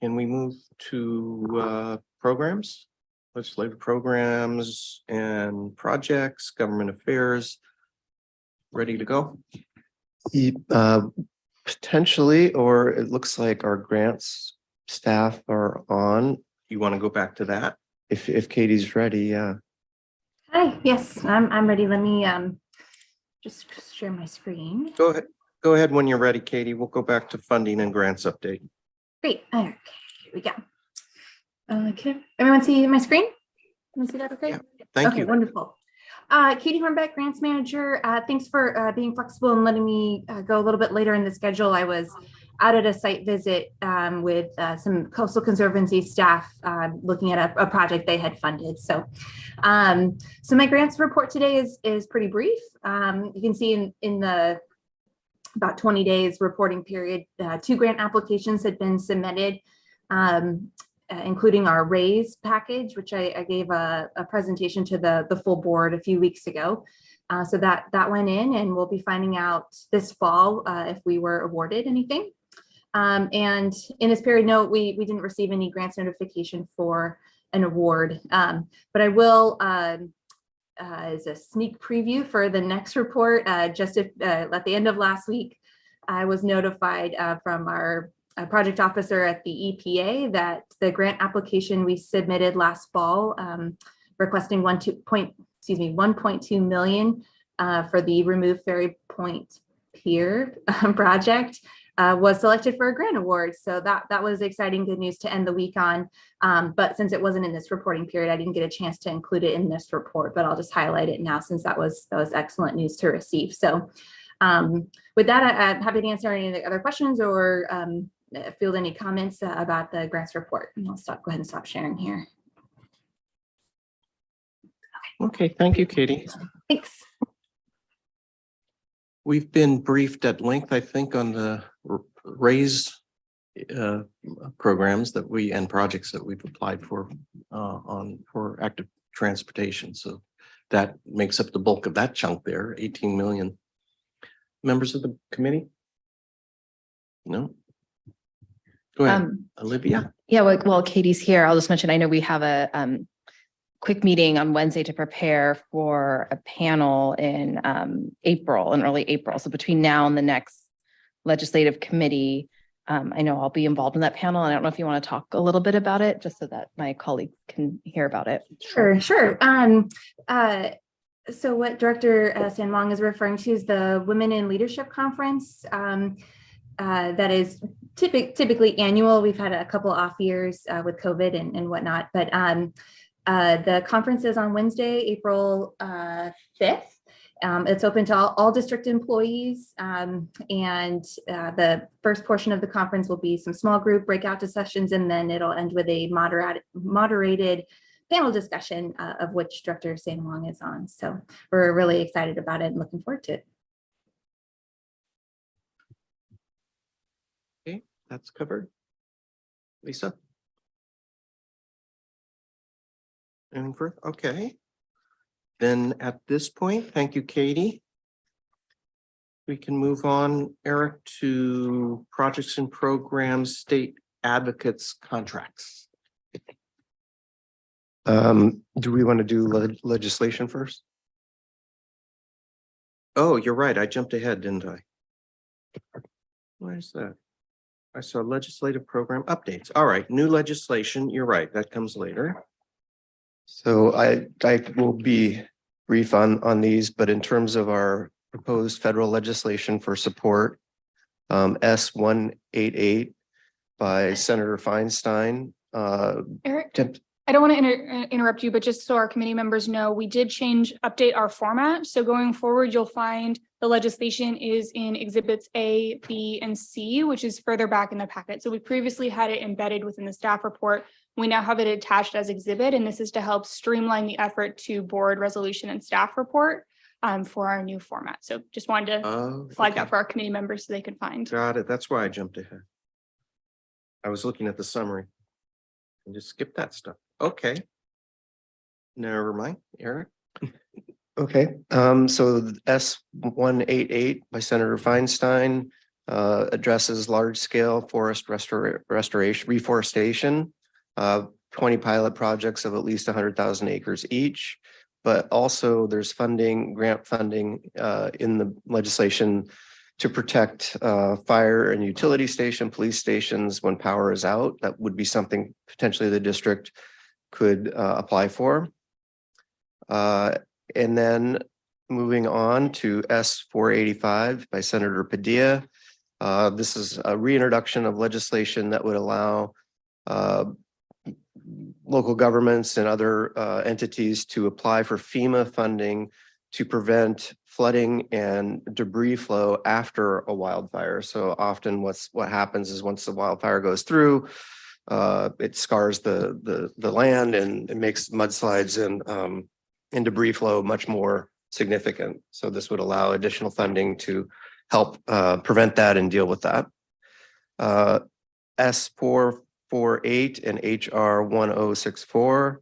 Can we move to programs, legislative programs and projects, government affairs? Ready to go? Potentially, or it looks like our grants staff are on. You want to go back to that? If Katie's ready, yeah. Hi, yes, I'm ready. Let me just share my screen. Go ahead. Go ahead when you're ready, Katie. We'll go back to funding and grants update. Great. Okay, here we go. Can everyone see my screen? Can you see that okay? Yeah, thank Okay, you. wonderful. Katie Hornbeck, Grants Manager. Thanks for being flexible and letting me go a little bit later in the schedule. I was out at a site visit with some Coastal Conservancy staff looking at a project they had funded. So my grants report today is pretty brief. You can see in the about 20 days reporting period, 2 grant applications had been submitted, including our RAISE package, which I gave a presentation to the full board a few weeks ago. So that went in, and we'll be finding out this fall if we were awarded anything. And in this period note, we didn't receive any grants notification for an award, but I will, as a sneak preview for the next report, just at the end of last week, I was notified from our project officer at the EPA that the grant application we submitted last fall, requesting 1.2 million for the Remove Ferry Point Pier project, was selected for a grant award. So that was exciting, good news to end the week on. But since it wasn't in this reporting period, I didn't get a chance to include it in this report, but I'll just highlight it now since that was excellent news to receive. So with that, I'm happy to answer any of the other questions or field any comments about the grants report. And I'll go ahead and stop sharing here. Okay, thank you, Katie. Thanks. We've been briefed at length, I think, on the RAISE programs that and projects that we've applied for for active transportation. So that makes up the bulk of that chunk there, 18 million. Members of the committee? No? Go ahead, Olivia. Yeah, well, Katie's here. I'll just mention, I know we have a quick meeting on Wednesday to prepare for a panel in early April. So between now and the next legislative committee, I know I'll be involved in that panel. And I don't know if you want to talk a little bit about it, just so that my colleagues can hear about it. Sure. So what Director San Wong is referring to is the Women in Leadership Conference. That is typically annual. We've had a couple off years with COVID and whatnot, but the conference is on Wednesday, April 5th. It's open to all district employees, and the first portion of the conference will be some small group breakout sessions, and then it'll end with a moderated panel discussion of which Director San Wong is on. So we're really excited about it and looking forward to it. Okay, that's covered. Lisa? Anything further? Okay. Then at this point, thank you, Katie. We can move on, Eric, to projects and programs, state advocates contracts. Do we want to do legislation first? Oh, you're right. I jumped ahead, didn't I? Where's that? I saw legislative program updates. All right, new legislation. You're right. That comes later. So I will be brief on these, but in terms of our proposed federal legislation for support, S-188 by Senator Feinstein. Eric, Temp- I don't want to interrupt you, but just so our committee members know, we did update our format. So going forward, you'll find the legislation is in exhibits A, B, and C, which is further back in the packet. So we previously had it embedded within the staff report. We now have it attached as exhibit, and this is to help streamline the effort to board resolution and staff report for our new format. So just wanted to flag that for our committee members so they could find. Got it. That's why I jumped ahead. I was looking at the summary and just skip that stuff. Okay. Never mind, Eric. Okay, so S-188 by Senator Feinstein addresses large-scale forest reforestation, 20 pilot projects of at least 100,000 acres each. But also there's grant funding in the legislation to protect fire and utility police stations when power is out. That would be something potentially the district could apply for. And then moving on to S-485 by Senator Padilla. This is a reintroduction of legislation that would allow local governments and other entities to apply for FEMA funding to prevent flooding and debris flow after a wildfire. So often what happens is once the wildfire goes through, it scars the land and it makes mudslides and debris flow much more significant. So this would allow additional funding to help prevent that and deal with that. S-448 and HR 1064,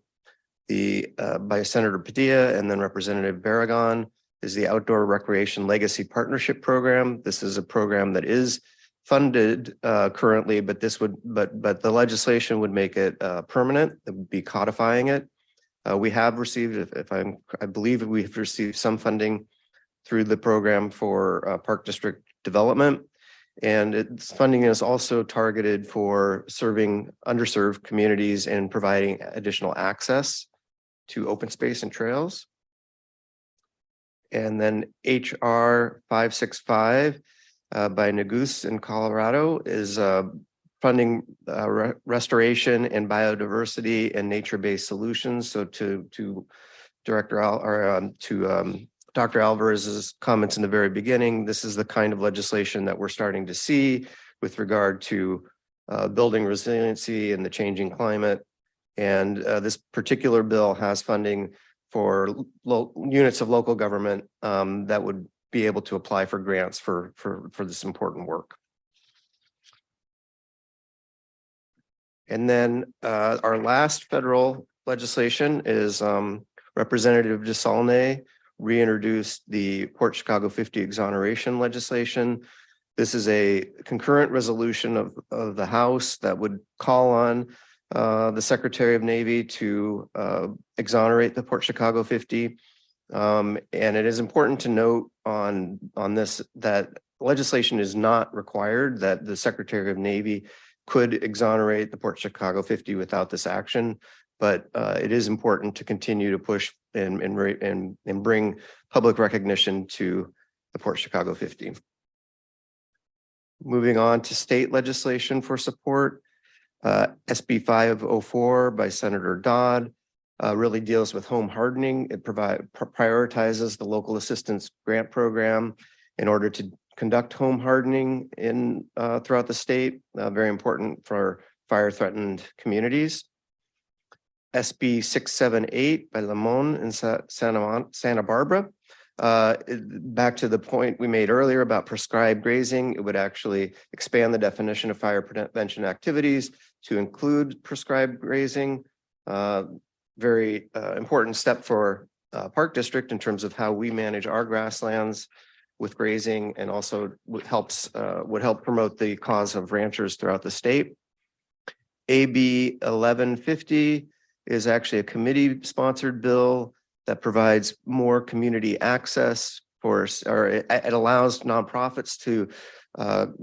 by Senator Padilla and then Representative Barragan, is the Outdoor Recreation Legacy Partnership Program. This is a program that is funded currently, but the legislation would make it permanent. It would be codifying it. We have received, I believe we've received some funding through the program for Park District development. And its funding is also targeted for serving underserved communities and providing additional access to open space and trails. And then HR 565 by Negus in Colorado is funding restoration and biodiversity and nature-based solutions. So to Dr. Alvarez's comments in the very beginning, this is the kind of legislation that we're starting to see with regard to building resiliency in the changing climate. And this particular bill has funding for units of local government that would be able to apply for grants for this important work. And then our last federal legislation is Representative DeSaulnay reintroduced the Port Chicago 50 exoneration legislation. This is a concurrent resolution of the House that would call on the Secretary of Navy to exonerate the Port Chicago 50. And it is important to note on this that legislation is not required, that the Secretary of Navy could exonerate the Port Chicago 50 without this action, but it is important to continue to push and bring public recognition to the Port Chicago 50. Moving on to state legislation for support, SB 504 by Senator Dodd really deals with home hardening. It prioritizes the local assistance grant program in order to conduct home hardening throughout the state, very important for fire threatened communities. SB 678 by Limon in Santa Barbara. Back to the point we made earlier about prescribed grazing, it would actually expand the definition of fire prevention activities to include prescribed grazing. Very important step for Park District in terms of how we manage our grasslands with grazing, and also would help promote the cause of ranchers throughout the state. AB 1150 is actually a committee-sponsored bill that provides more community access it allows nonprofits to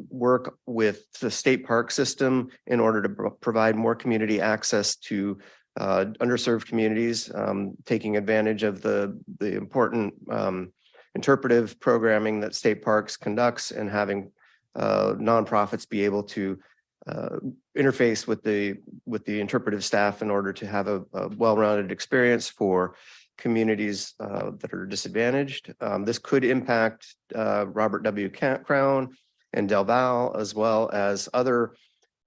work with the state park system in order to provide more community access to underserved communities, taking advantage of the important interpretive programming that State Parks conducts and having nonprofits be able to interface with the interpretive staff in order to have a well-rounded experience for communities that are disadvantaged. This could impact Robert W. Crown and Del Val, as well as other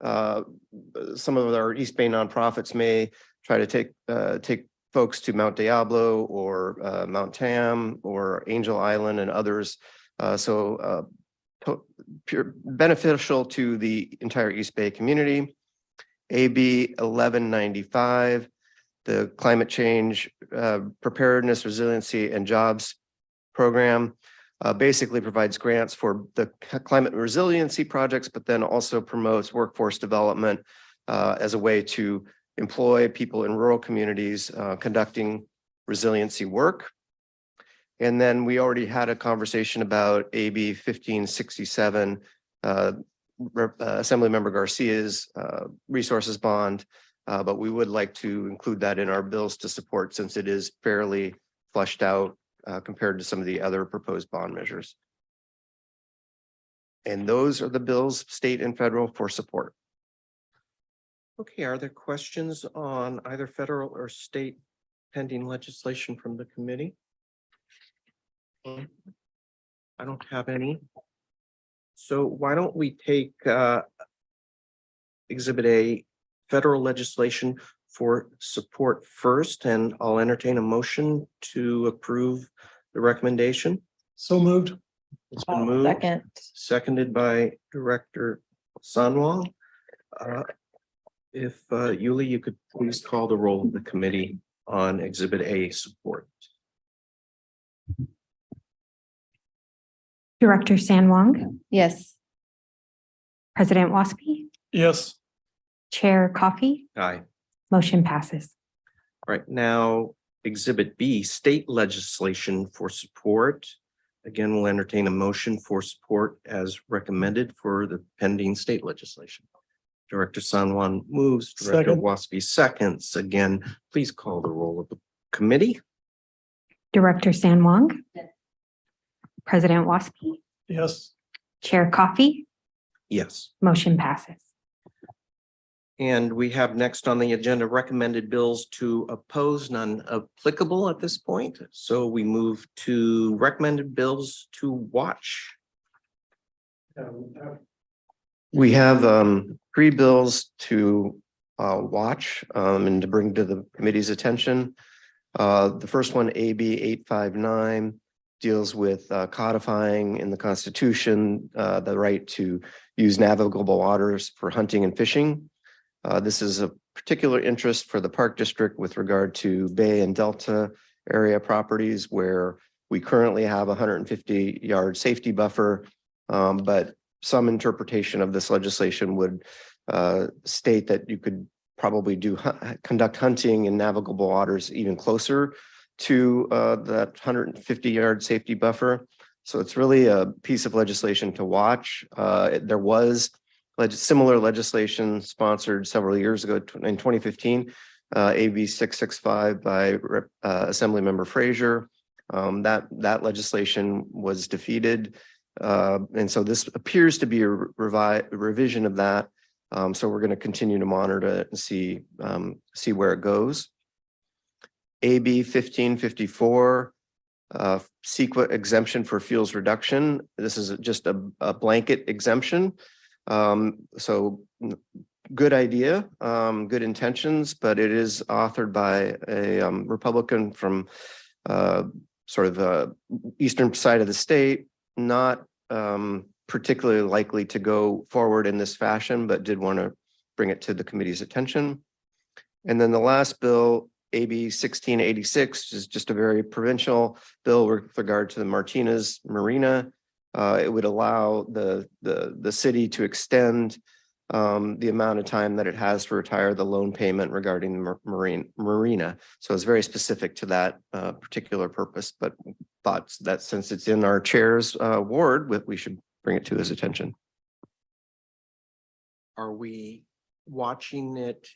some of our East Bay nonprofits may try to take folks to Mount Diablo or Mount Tam or Angel Island and others. Pure beneficial to the entire East Bay community. AB 1195, the Climate Change Preparedness, Resiliency, and Jobs Program, basically provides grants for the climate resiliency projects, but then also promotes workforce development as a way to employ people in rural communities conducting resiliency work. And then we already had a conversation about AB 1567, Assemblymember Garcia's resources bond, but we would like to include that in our bills to support, since it is fairly fleshed out compared to some of the other proposed bond measures. And those are the bills, state and federal, for support. Okay, are there questions on either federal or state pending legislation from the committee? I don't have any. So why don't we take Exhibit A, federal legislation for support first, and I'll entertain a motion to approve the recommendation. So moved. It's been moved, Second. seconded by Director Sanwong. If Yuli, you could please call the roll of the committee on Exhibit A support. Director Sanwong, Yes. President Waspy, Yes. Chair Coffey, Aye. motion passes. Right now, Exhibit B, state legislation for support. Again, we'll entertain a motion for support as recommended for the pending state legislation. Director Sanwan moves, Director Second. Waspy seconds. Again, please call the roll of the committee. Director Sanwong, President Waspy, Yes. Chair Coffey, Yes. motion passes. And we have next on the agenda recommended bills to oppose, none applicable at this point. So we move to recommended bills to watch. We have three bills to watch and to bring to the committee's attention. The first one, AB 859, deals with codifying in the Constitution the right to use navigable waters for hunting and fishing. This is a particular interest for the Park District with regard to Bay and Delta area properties where we currently have a 150-yard safety buffer, but some interpretation of this legislation would state that you could probably conduct hunting in navigable waters even closer to that 150-yard safety buffer. So it's really a piece of legislation to watch. There was similar legislation sponsored several years ago in 2015, AB 665 by Assemblymember Frazier. That legislation was defeated. And so this appears to be a revision of that. So we're going to continue to monitor it and see where it goes. AB 1554, CEQA exemption for fuels reduction. This is just a blanket exemption. So good idea, good intentions, but it is authored by a Republican from sort of eastern side of the state, not particularly likely to go forward in this fashion, but did want to bring it to the committee's attention. And then the last bill, AB 1686, is just a very provincial bill with regard to the Martinez Marina. It would allow the city to extend the amount of time that it has to retire the loan payment regarding the marina. So it's very specific to that particular purpose, but thought that since it's in our chair's ward, we should bring it to his attention. Are we watching it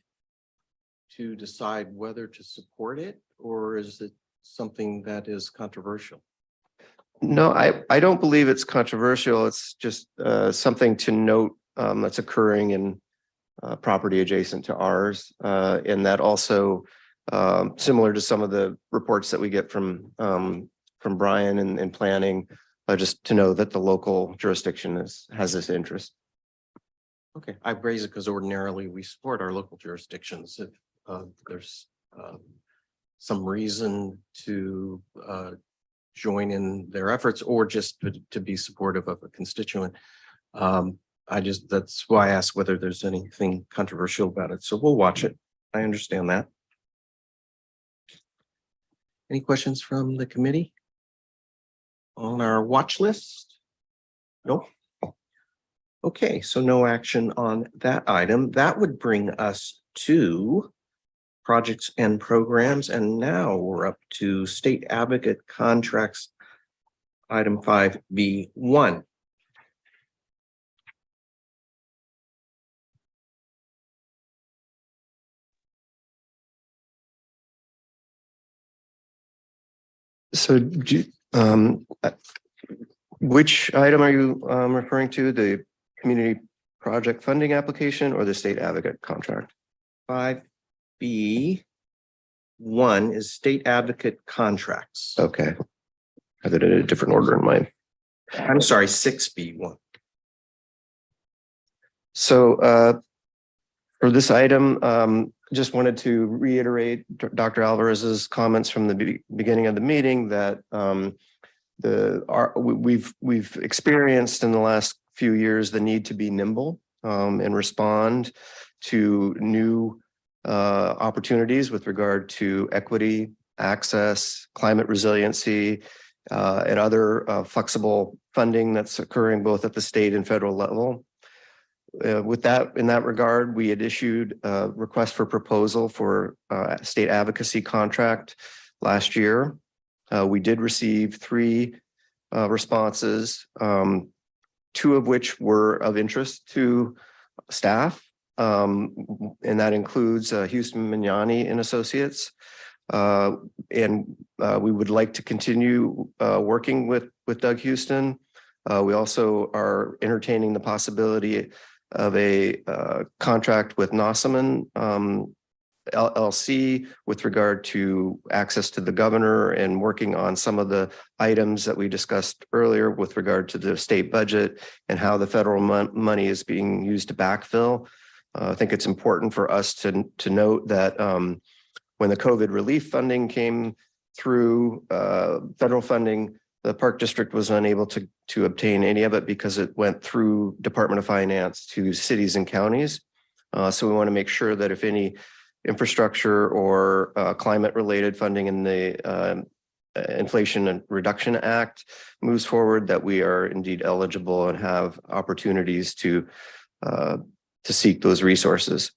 to decide whether to support it, or is it something that is controversial? No, I don't believe it's controversial. It's just something to note that's occurring in property adjacent to ours. And that also similar to some of the reports that we get from Brian and planning, just to know that the local jurisdiction has this interest. Okay, I raise it because ordinarily we support our local jurisdictions. If there's some reason to join in their efforts, or just to be supportive of a constituent. That's why I asked whether there's anything controversial about it. So we'll watch it. I understand that. Any questions from the committee on our watch list? Nope. Okay, so no action on that item. That would bring us to projects and programs. And now we're up to state advocate contracts, item 5B1. So which item are you referring to? The community project funding application or the state advocate contract? 5B1 is state advocate contracts. Okay. I have it in a different order in mind. I'm sorry, 6B1. So for this item, just wanted to reiterate Dr. Alvarez's comments from the beginning of the meeting that we've experienced in the last few years the need to be nimble and respond to new opportunities with regard to equity, access, climate resiliency, and other flexible funding that's occurring both at the state and federal level. With that, in that regard, we had issued a request for proposal for a state advocacy contract last year. We did receive 3 responses, 2 of which were of interest to staff. And that includes Houston Mignani and Associates. And we would like to continue working with Doug Houston. We also are entertaining the possibility of a contract with Nossaman LLC with regard to access to the governor and working on some of the items that we discussed earlier with regard to the state budget and how the federal money is being used to backfill. I think it's important for us to note that when the COVID relief funding came through, federal funding, the Park District was unable to obtain any of it because it went through Department of Finance to cities and counties. So we want to make sure that if any infrastructure or climate related funding in the Inflation Reduction Act moves forward, that we are indeed eligible and have opportunities to seek those resources.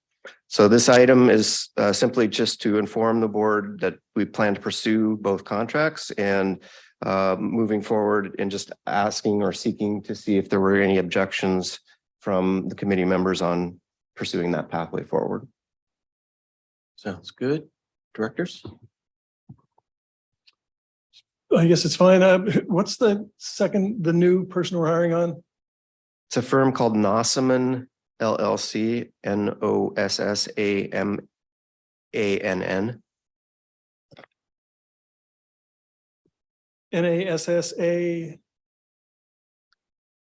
So this item is simply just to inform the board that we plan to pursue both contracts and moving forward and just asking or seeking to see if there were any objections from the committee members on pursuing that pathway forward. Sounds good. Directors? I guess it's fine. What's the new person we're hiring on? It's a firm called Nossaman LLC, Nossamann. NASSA.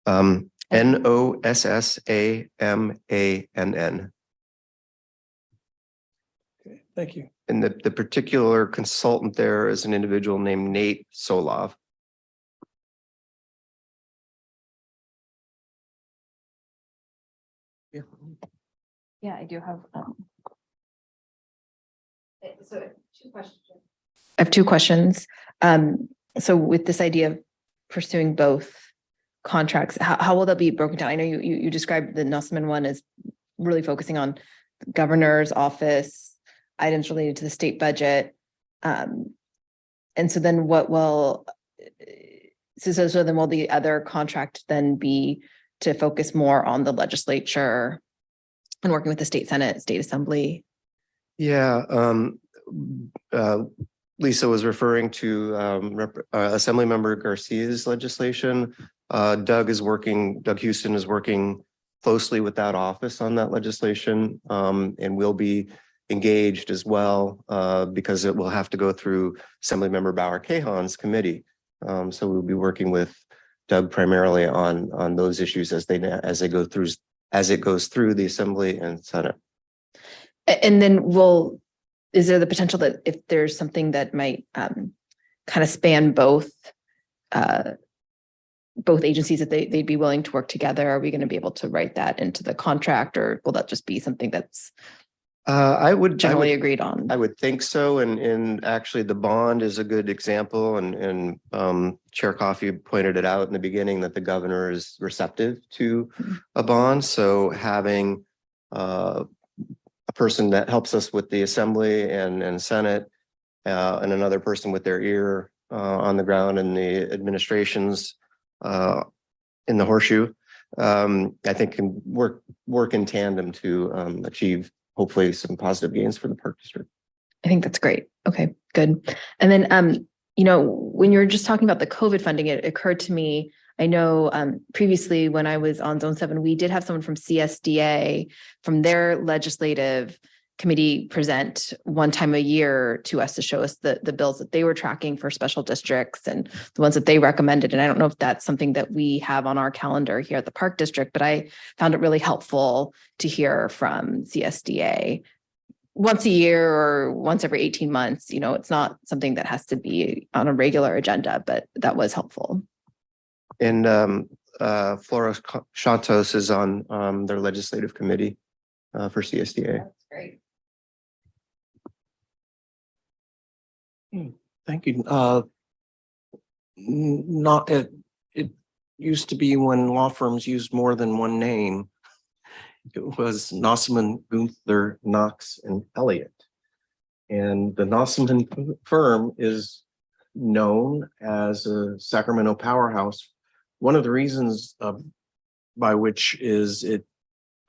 Nossamann. Okay, thank you. And the particular consultant there is an individual named Nate Solov. Yeah. Yeah, I do have. So 2 questions. I have 2 questions. So with this idea of pursuing both contracts, how will that be broken down? I know you described the Nossaman one as really focusing on the governor's office, items related to the state budget. And so then what will, so then will the other contract then be to focus more on the legislature and working with the state Senate, state assembly? Yeah, Lisa was referring to Assemblymember Garcia's legislation. Doug Houston is working closely with that office on that legislation, and will be engaged as well, because it will have to go through Assemblymember Bauer Cahan's committee. So we'll be working with Doug primarily on those issues as it goes through the Assembly and Senate. And then is there the potential that if there's something that might kind of span both agencies, that they'd be willing to work together? Are we going to be able to write that into the contract, or will that just be something that's generally agreed on? I would think so. And actually the bond is a good example, and Chair Coffey pointed it out in the beginning that the governor is receptive to a bond. So having a person that helps us with the Assembly and Senate, and another person with their ear on the ground in the administrations in the horseshoe, I think can work in tandem to achieve hopefully some positive gains for the Park District. I think that's great. Okay, good. And then, when you were just talking about the COVID funding, it occurred to me, I know previously when I was on Zone 7, we did have someone from CSDA from their legislative committee present one time a year to us to show us the bills that they were tracking for special districts and the ones that they recommended. And I don't know if that's something that we have on our calendar here at the Park District, but I found it really helpful to hear from CSDA once a year or once every 18 months. It's not something that has to be on a regular agenda, but that was helpful. And Flora Santos is on their legislative committee for CSDA. That's great. Thank you. It used to be when law firms used more than one name. It was Nossaman, Gunther, Knox, and Elliott. And the Nossaman firm is known as a Sacramento powerhouse. One of the reasons by which is it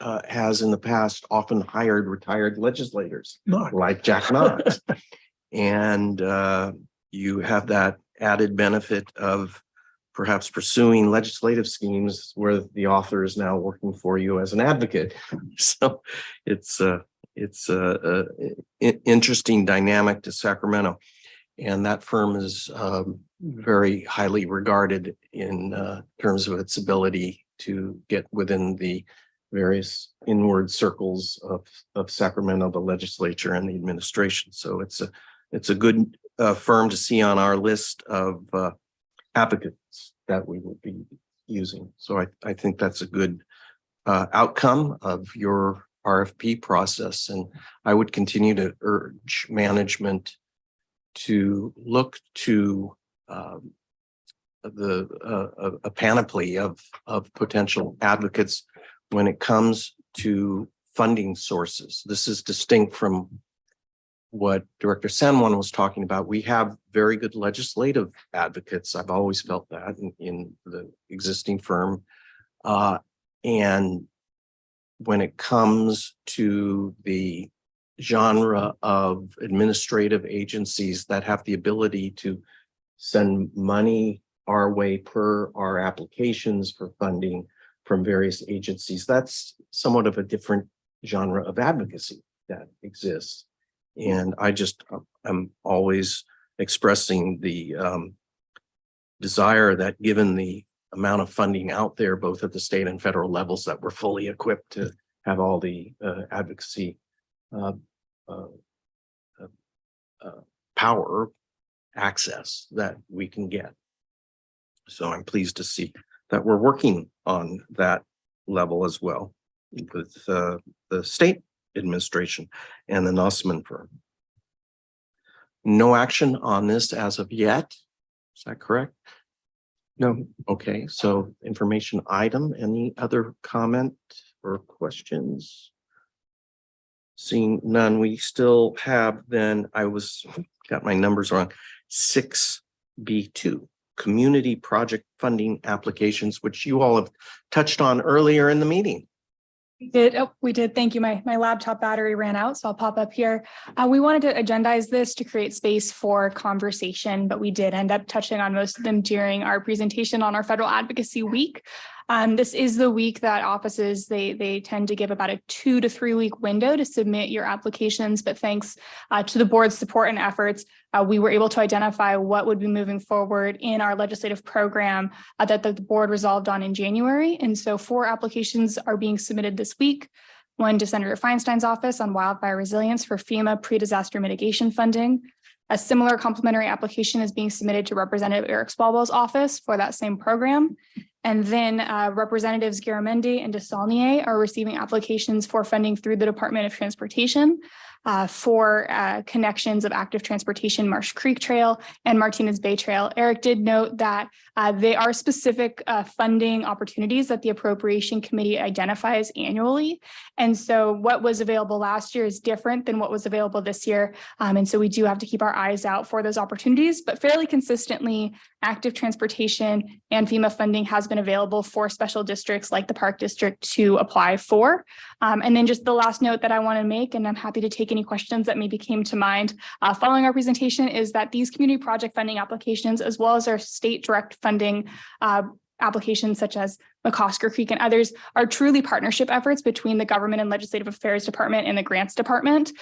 has in the past often hired retired legislators like Jack Knox. And you have that added benefit of perhaps pursuing legislative schemes where the author is now working for you as an advocate. So it's a interesting dynamic to Sacramento. And that firm is very highly regarded in terms of its ability to get within the various inward circles of Sacramento, the legislature and the administration. So it's a good firm to see on our list of advocates that we will be using. So I think that's a good outcome of your RFP process. And I would continue to urge management to look to a panoply of potential advocates when it comes to funding sources. This is distinct from what Director San Juan was talking about. We have very good legislative advocates. I've always felt that in the existing firm. And when it comes to the genre of administrative agencies that have the ability to send money our way per our applications for funding from various agencies, that's somewhat of a different genre of advocacy that exists. And I'm always expressing the desire that given the amount of funding out there, both at the state and federal levels, that we're fully equipped to have all the advocacy power access that we can get. So I'm pleased to see that we're working on that level as well with the state administration and the Nossaman firm. No action on this as of yet. Is that correct? No. Okay, so information item. Any other comment or questions? Seeing none, we still have then, got my numbers wrong, 6B2, community project funding applications, which you all have touched on earlier in the meeting. We did. Thank you. My laptop battery ran out, so I'll pop up here. We wanted to agendize this to create space for conversation, but we did end up touching on most of them during our presentation on our Federal Advocacy Week. This is the week that offices, they tend to give about a 2 to 3 week window to submit your applications. But thanks to the board's support and efforts, we were able to identify what would be moving forward in our legislative program that the board resolved on in January. And so 4 applications are being submitted this week. One to Senator Feinstein's office on wildfire resilience for FEMA pre-disaster mitigation funding. A similar complementary application is being submitted to Representative Eric Swalwell's office for that same program. And then Representatives Garamendi and DeSaulnier are receiving applications for funding through the Department of Transportation for connections of active transportation Marsh Creek Trail and Martinez Bay Trail. Eric did note that they are specific funding opportunities that the Appropriation Committee identifies annually. And so what was available last year is different than what was available this year. And so we do have to keep our eyes out for those opportunities, but fairly consistently, active transportation and FEMA funding has been available for special districts like the Park District to apply for. And then just the last note that I want to make, and I'm happy to take any questions that maybe came to mind following our presentation, is that these community project funding applications, as well as our state direct funding applications such as McCosker Creek and others, are truly partnership efforts between the Government and Legislative Affairs Department and the Grants Department.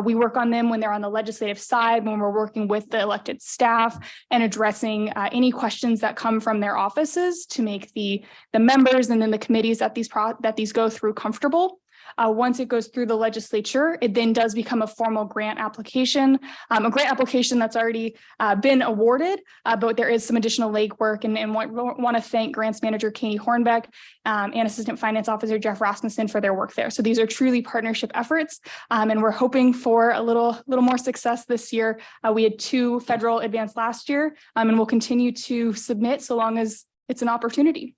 We work on them when they're on the legislative side, when we're working with the elected staff and addressing any questions that come from their offices to make the members and then the committees that these go through comfortable. Once it goes through the legislature, it then does become a formal grant application, a grant application that's already been awarded, but there is some additional legwork, and want to thank Grants Manager Katie Hornbeck and Assistant Finance Officer Jeff Rasmussen for their work there. So these are truly partnership efforts, and we're hoping for a little more success this year. We had 2 federal advanced last year, and we'll continue to submit so long as it's an opportunity.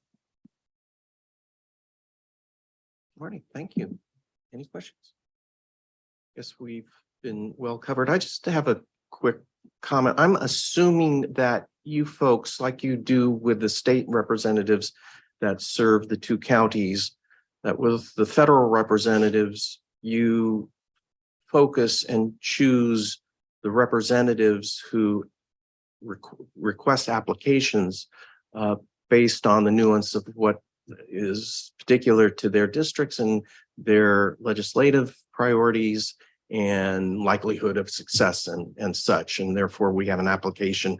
Marty, thank you. Any questions? Guess we've been well covered. I just have a quick comment. I'm assuming that you folks, like you do with the state representatives that serve the 2 counties, that with the federal representatives, you focus and choose the representatives who request applications based on the nuance of what is particular to their districts and their legislative priorities and likelihood of success and such. And therefore, we have an application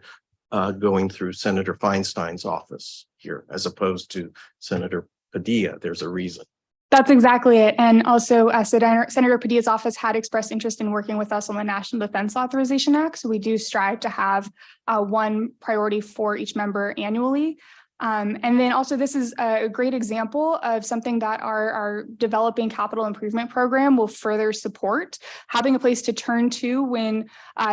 going through Senator Feinstein's office here, as opposed to Senator Padilla. There's a reason. That's exactly it. And also, Senator Padilla's office had expressed interest in working with us on the National Defense Authorization Act. So we do strive to have one priority for each member annually. And then also, this is a great example of something that our developing capital improvement program will further support. Having a place to turn to when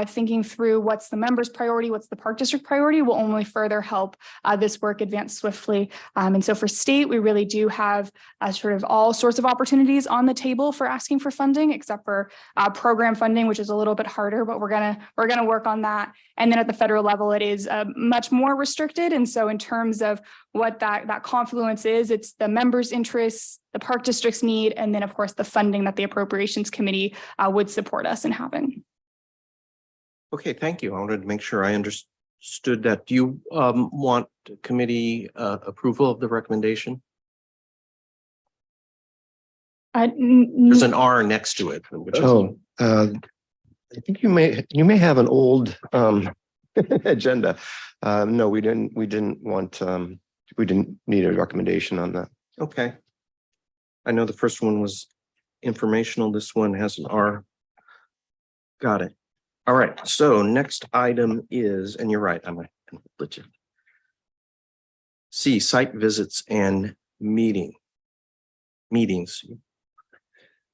thinking through what's the member's priority, what's the Park District priority, will only further help this work advance swiftly. And so for state, we really do have sort of all sorts of opportunities on the table for asking for funding, except for program funding, which is a little bit harder, but we're gonna work on that. And then at the federal level, it is much more restricted. And so in terms of what that confluence is, it's the members' interests, the Park District's need, and then of course the funding that the Appropriations Committee would support us in having. Okay, thank you. I wanted to make sure I understood that. Do you want committee approval of the recommendation? There's an R next to it, which is. I think you may have an old agenda. No, we didn't need a recommendation on that. Okay. I know the first one was informational. This one has an R. Got it. All right. So next item is, and you're right, I'm gonna let you. C, site visits and meetings.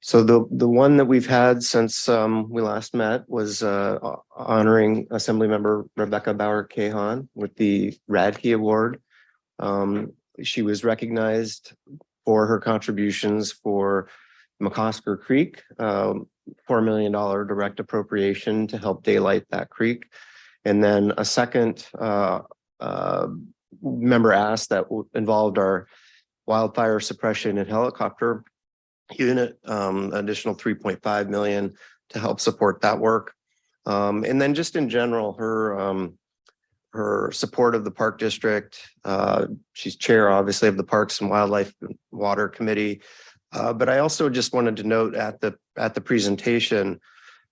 So the one that we've had since we last met was honoring Assemblymember Rebecca Bauer-Cahan with the Radke Award. She was recognized for her contributions for McCosker Creek, $4 million direct appropriation to help daylight that creek. And then a second member asked that involved our wildfire suppression and helicopter unit, additional 3.5 million to help support that work. And then just in general, her support of the Park District. She's chair, obviously, of the Parks and Wildlife and Water Committee. But I also just wanted to note at the presentation,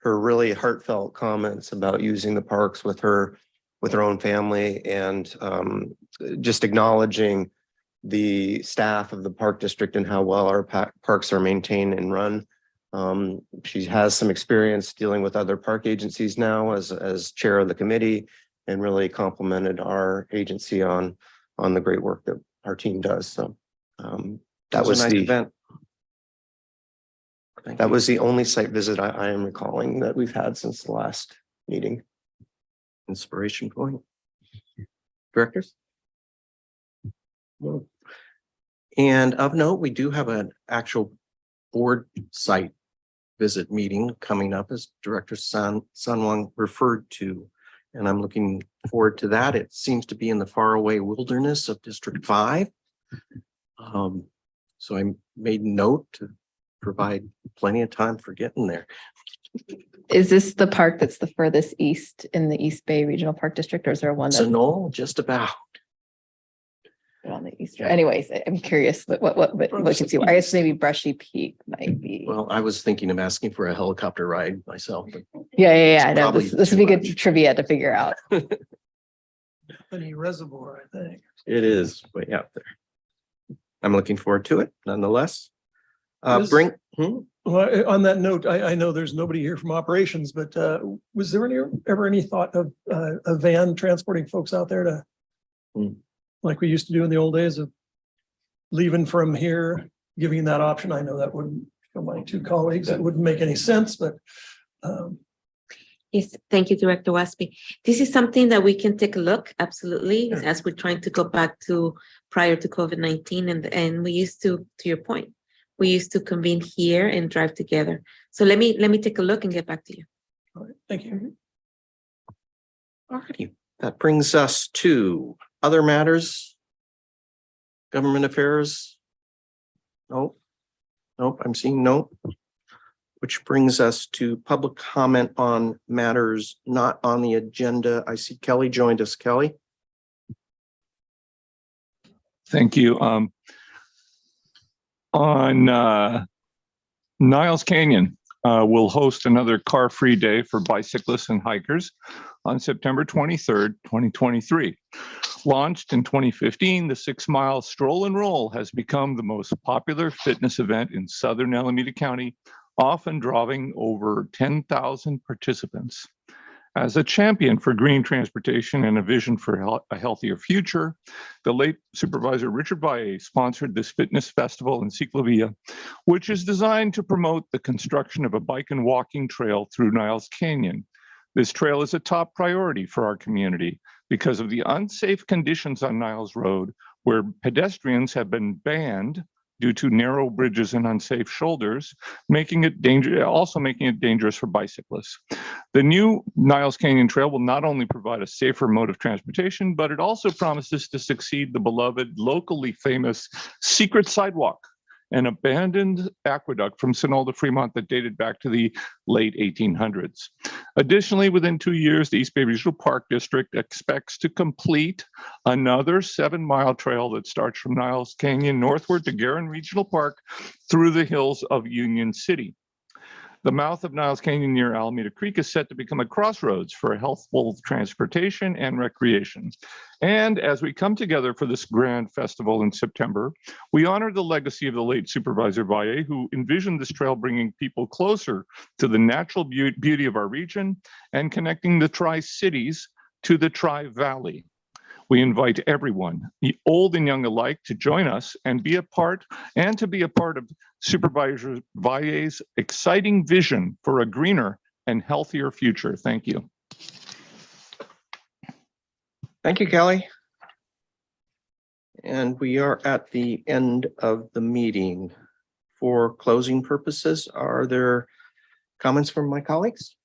her really heartfelt comments about using the parks with her own family, and just acknowledging the staff of the Park District and how well our parks are maintained and run. She has some experience dealing with other park agencies now as chair of the committee, and really complimented our agency on the great work that our team does. So that was a nice the event. Thank that you. was the only site visit I am recalling that we've had since the last meeting. Inspiration point. Directors? No. And of note, we do have an actual board site visit meeting coming up, as Director Sun Wang referred to. And I'm looking forward to that. It seems to be in the faraway wilderness of District 5. So I made note to provide plenty of time for getting there. Is this the park that's the furthest east in the East Bay Regional Park District, or is there one So that's no, just about. on the east? Anyways, I'm curious what we can see. I guess maybe Brushy Peak might be. Well, I was thinking of asking for a helicopter ride myself, but Yeah. No, probably this would be too good much. trivia to figure out. Any reservoir, I think. it is way out there. I'm looking forward to it nonetheless. Yes. Hmm? On that note, I know there's nobody here from operations, but was there ever any thought of a van transporting folks out there to, like we used to do in the old days, of leaving from here, giving that option? I know that wouldn't, for my two colleagues, it wouldn't make any sense, but Yes, thank you, Director Waspi. This is something that we can take a look, absolutely, as we're trying to go back to prior to COVID-19. And we used to your point, we used to convene here and drive together. So let me take a look and get back to you. all right, thank you. All righty. That brings us to other matters. Government affairs. Nope. I'm seeing no. Which brings us to public comment on matters not on the agenda. I see Kelly joined us. Kelly? Thank you. On Niles Canyon, we'll host another car-free day for bicyclists and hikers on September 23rd, 2023. Launched in 2015, the 6-mile stroll and roll has become the most popular fitness event in southern Alameda County, often drawing over 10,000 participants. As a champion for green transportation and a vision for a healthier future, the late Supervisor Richard Valle sponsored this fitness festival in Ciclovia, which is designed to promote the construction of a bike and walking trail through Niles Canyon. This trail is a top priority for our community because of the unsafe conditions on Niles Road, where pedestrians have been banned due to narrow bridges and unsafe shoulders, making it dangerous for bicyclists. The new Niles Canyon Trail will not only provide a safer mode of transportation, but it also promises to succeed the beloved, locally famous Secret Sidewalk, an abandoned aqueduct from Sonoma to Fremont that dated back to the late 1800s. Additionally, within 2 years, the East Bay Regional Park District expects to complete another 7-mile trail that starts from Niles Canyon northward to Guerin Regional Park through the hills of Union City. The mouth of Niles Canyon near Alameda Creek is set to become a crossroads for healthful transportation and recreation. And as we come together for this grand festival in September, we honor the legacy of the late Supervisor Valle, who envisioned this trail bringing people closer to the natural beauty of our region and connecting the Tri-Cities to the Tri-Valley. We invite everyone, old and young alike, to join us and be a part of Supervisor Valle's exciting vision for a greener and healthier future. Thank you. Thank you, Kelly. And we are at the end of the meeting. For closing purposes, are there comments from my colleagues?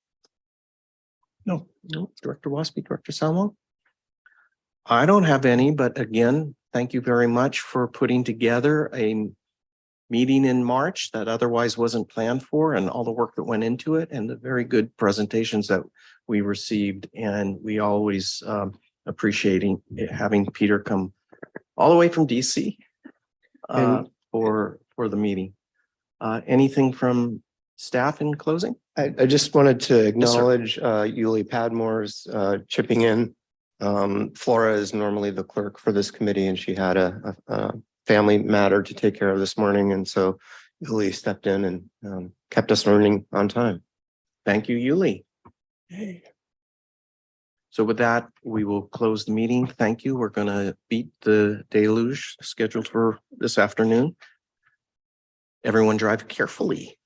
No. No. Director Waspi, Director Salmo? I don't have any, but again, thank you very much for putting together a meeting in March that otherwise wasn't planned for, and all the work that went into it, and the very good presentations that we received. And we always appreciating having Peter come all the way from DC for the meeting. Anything from staff in closing? I just wanted to Yes, sir. acknowledge Yuli Padmore's chipping in. Flora is normally the clerk for this committee, and she had a family matter to take care of this morning. And so Yuli stepped in and kept us running on time. Thank you, Yuli. So with that, we will close the meeting. Thank you. We're going to beat the deluge scheduled for this afternoon. Everyone drive carefully.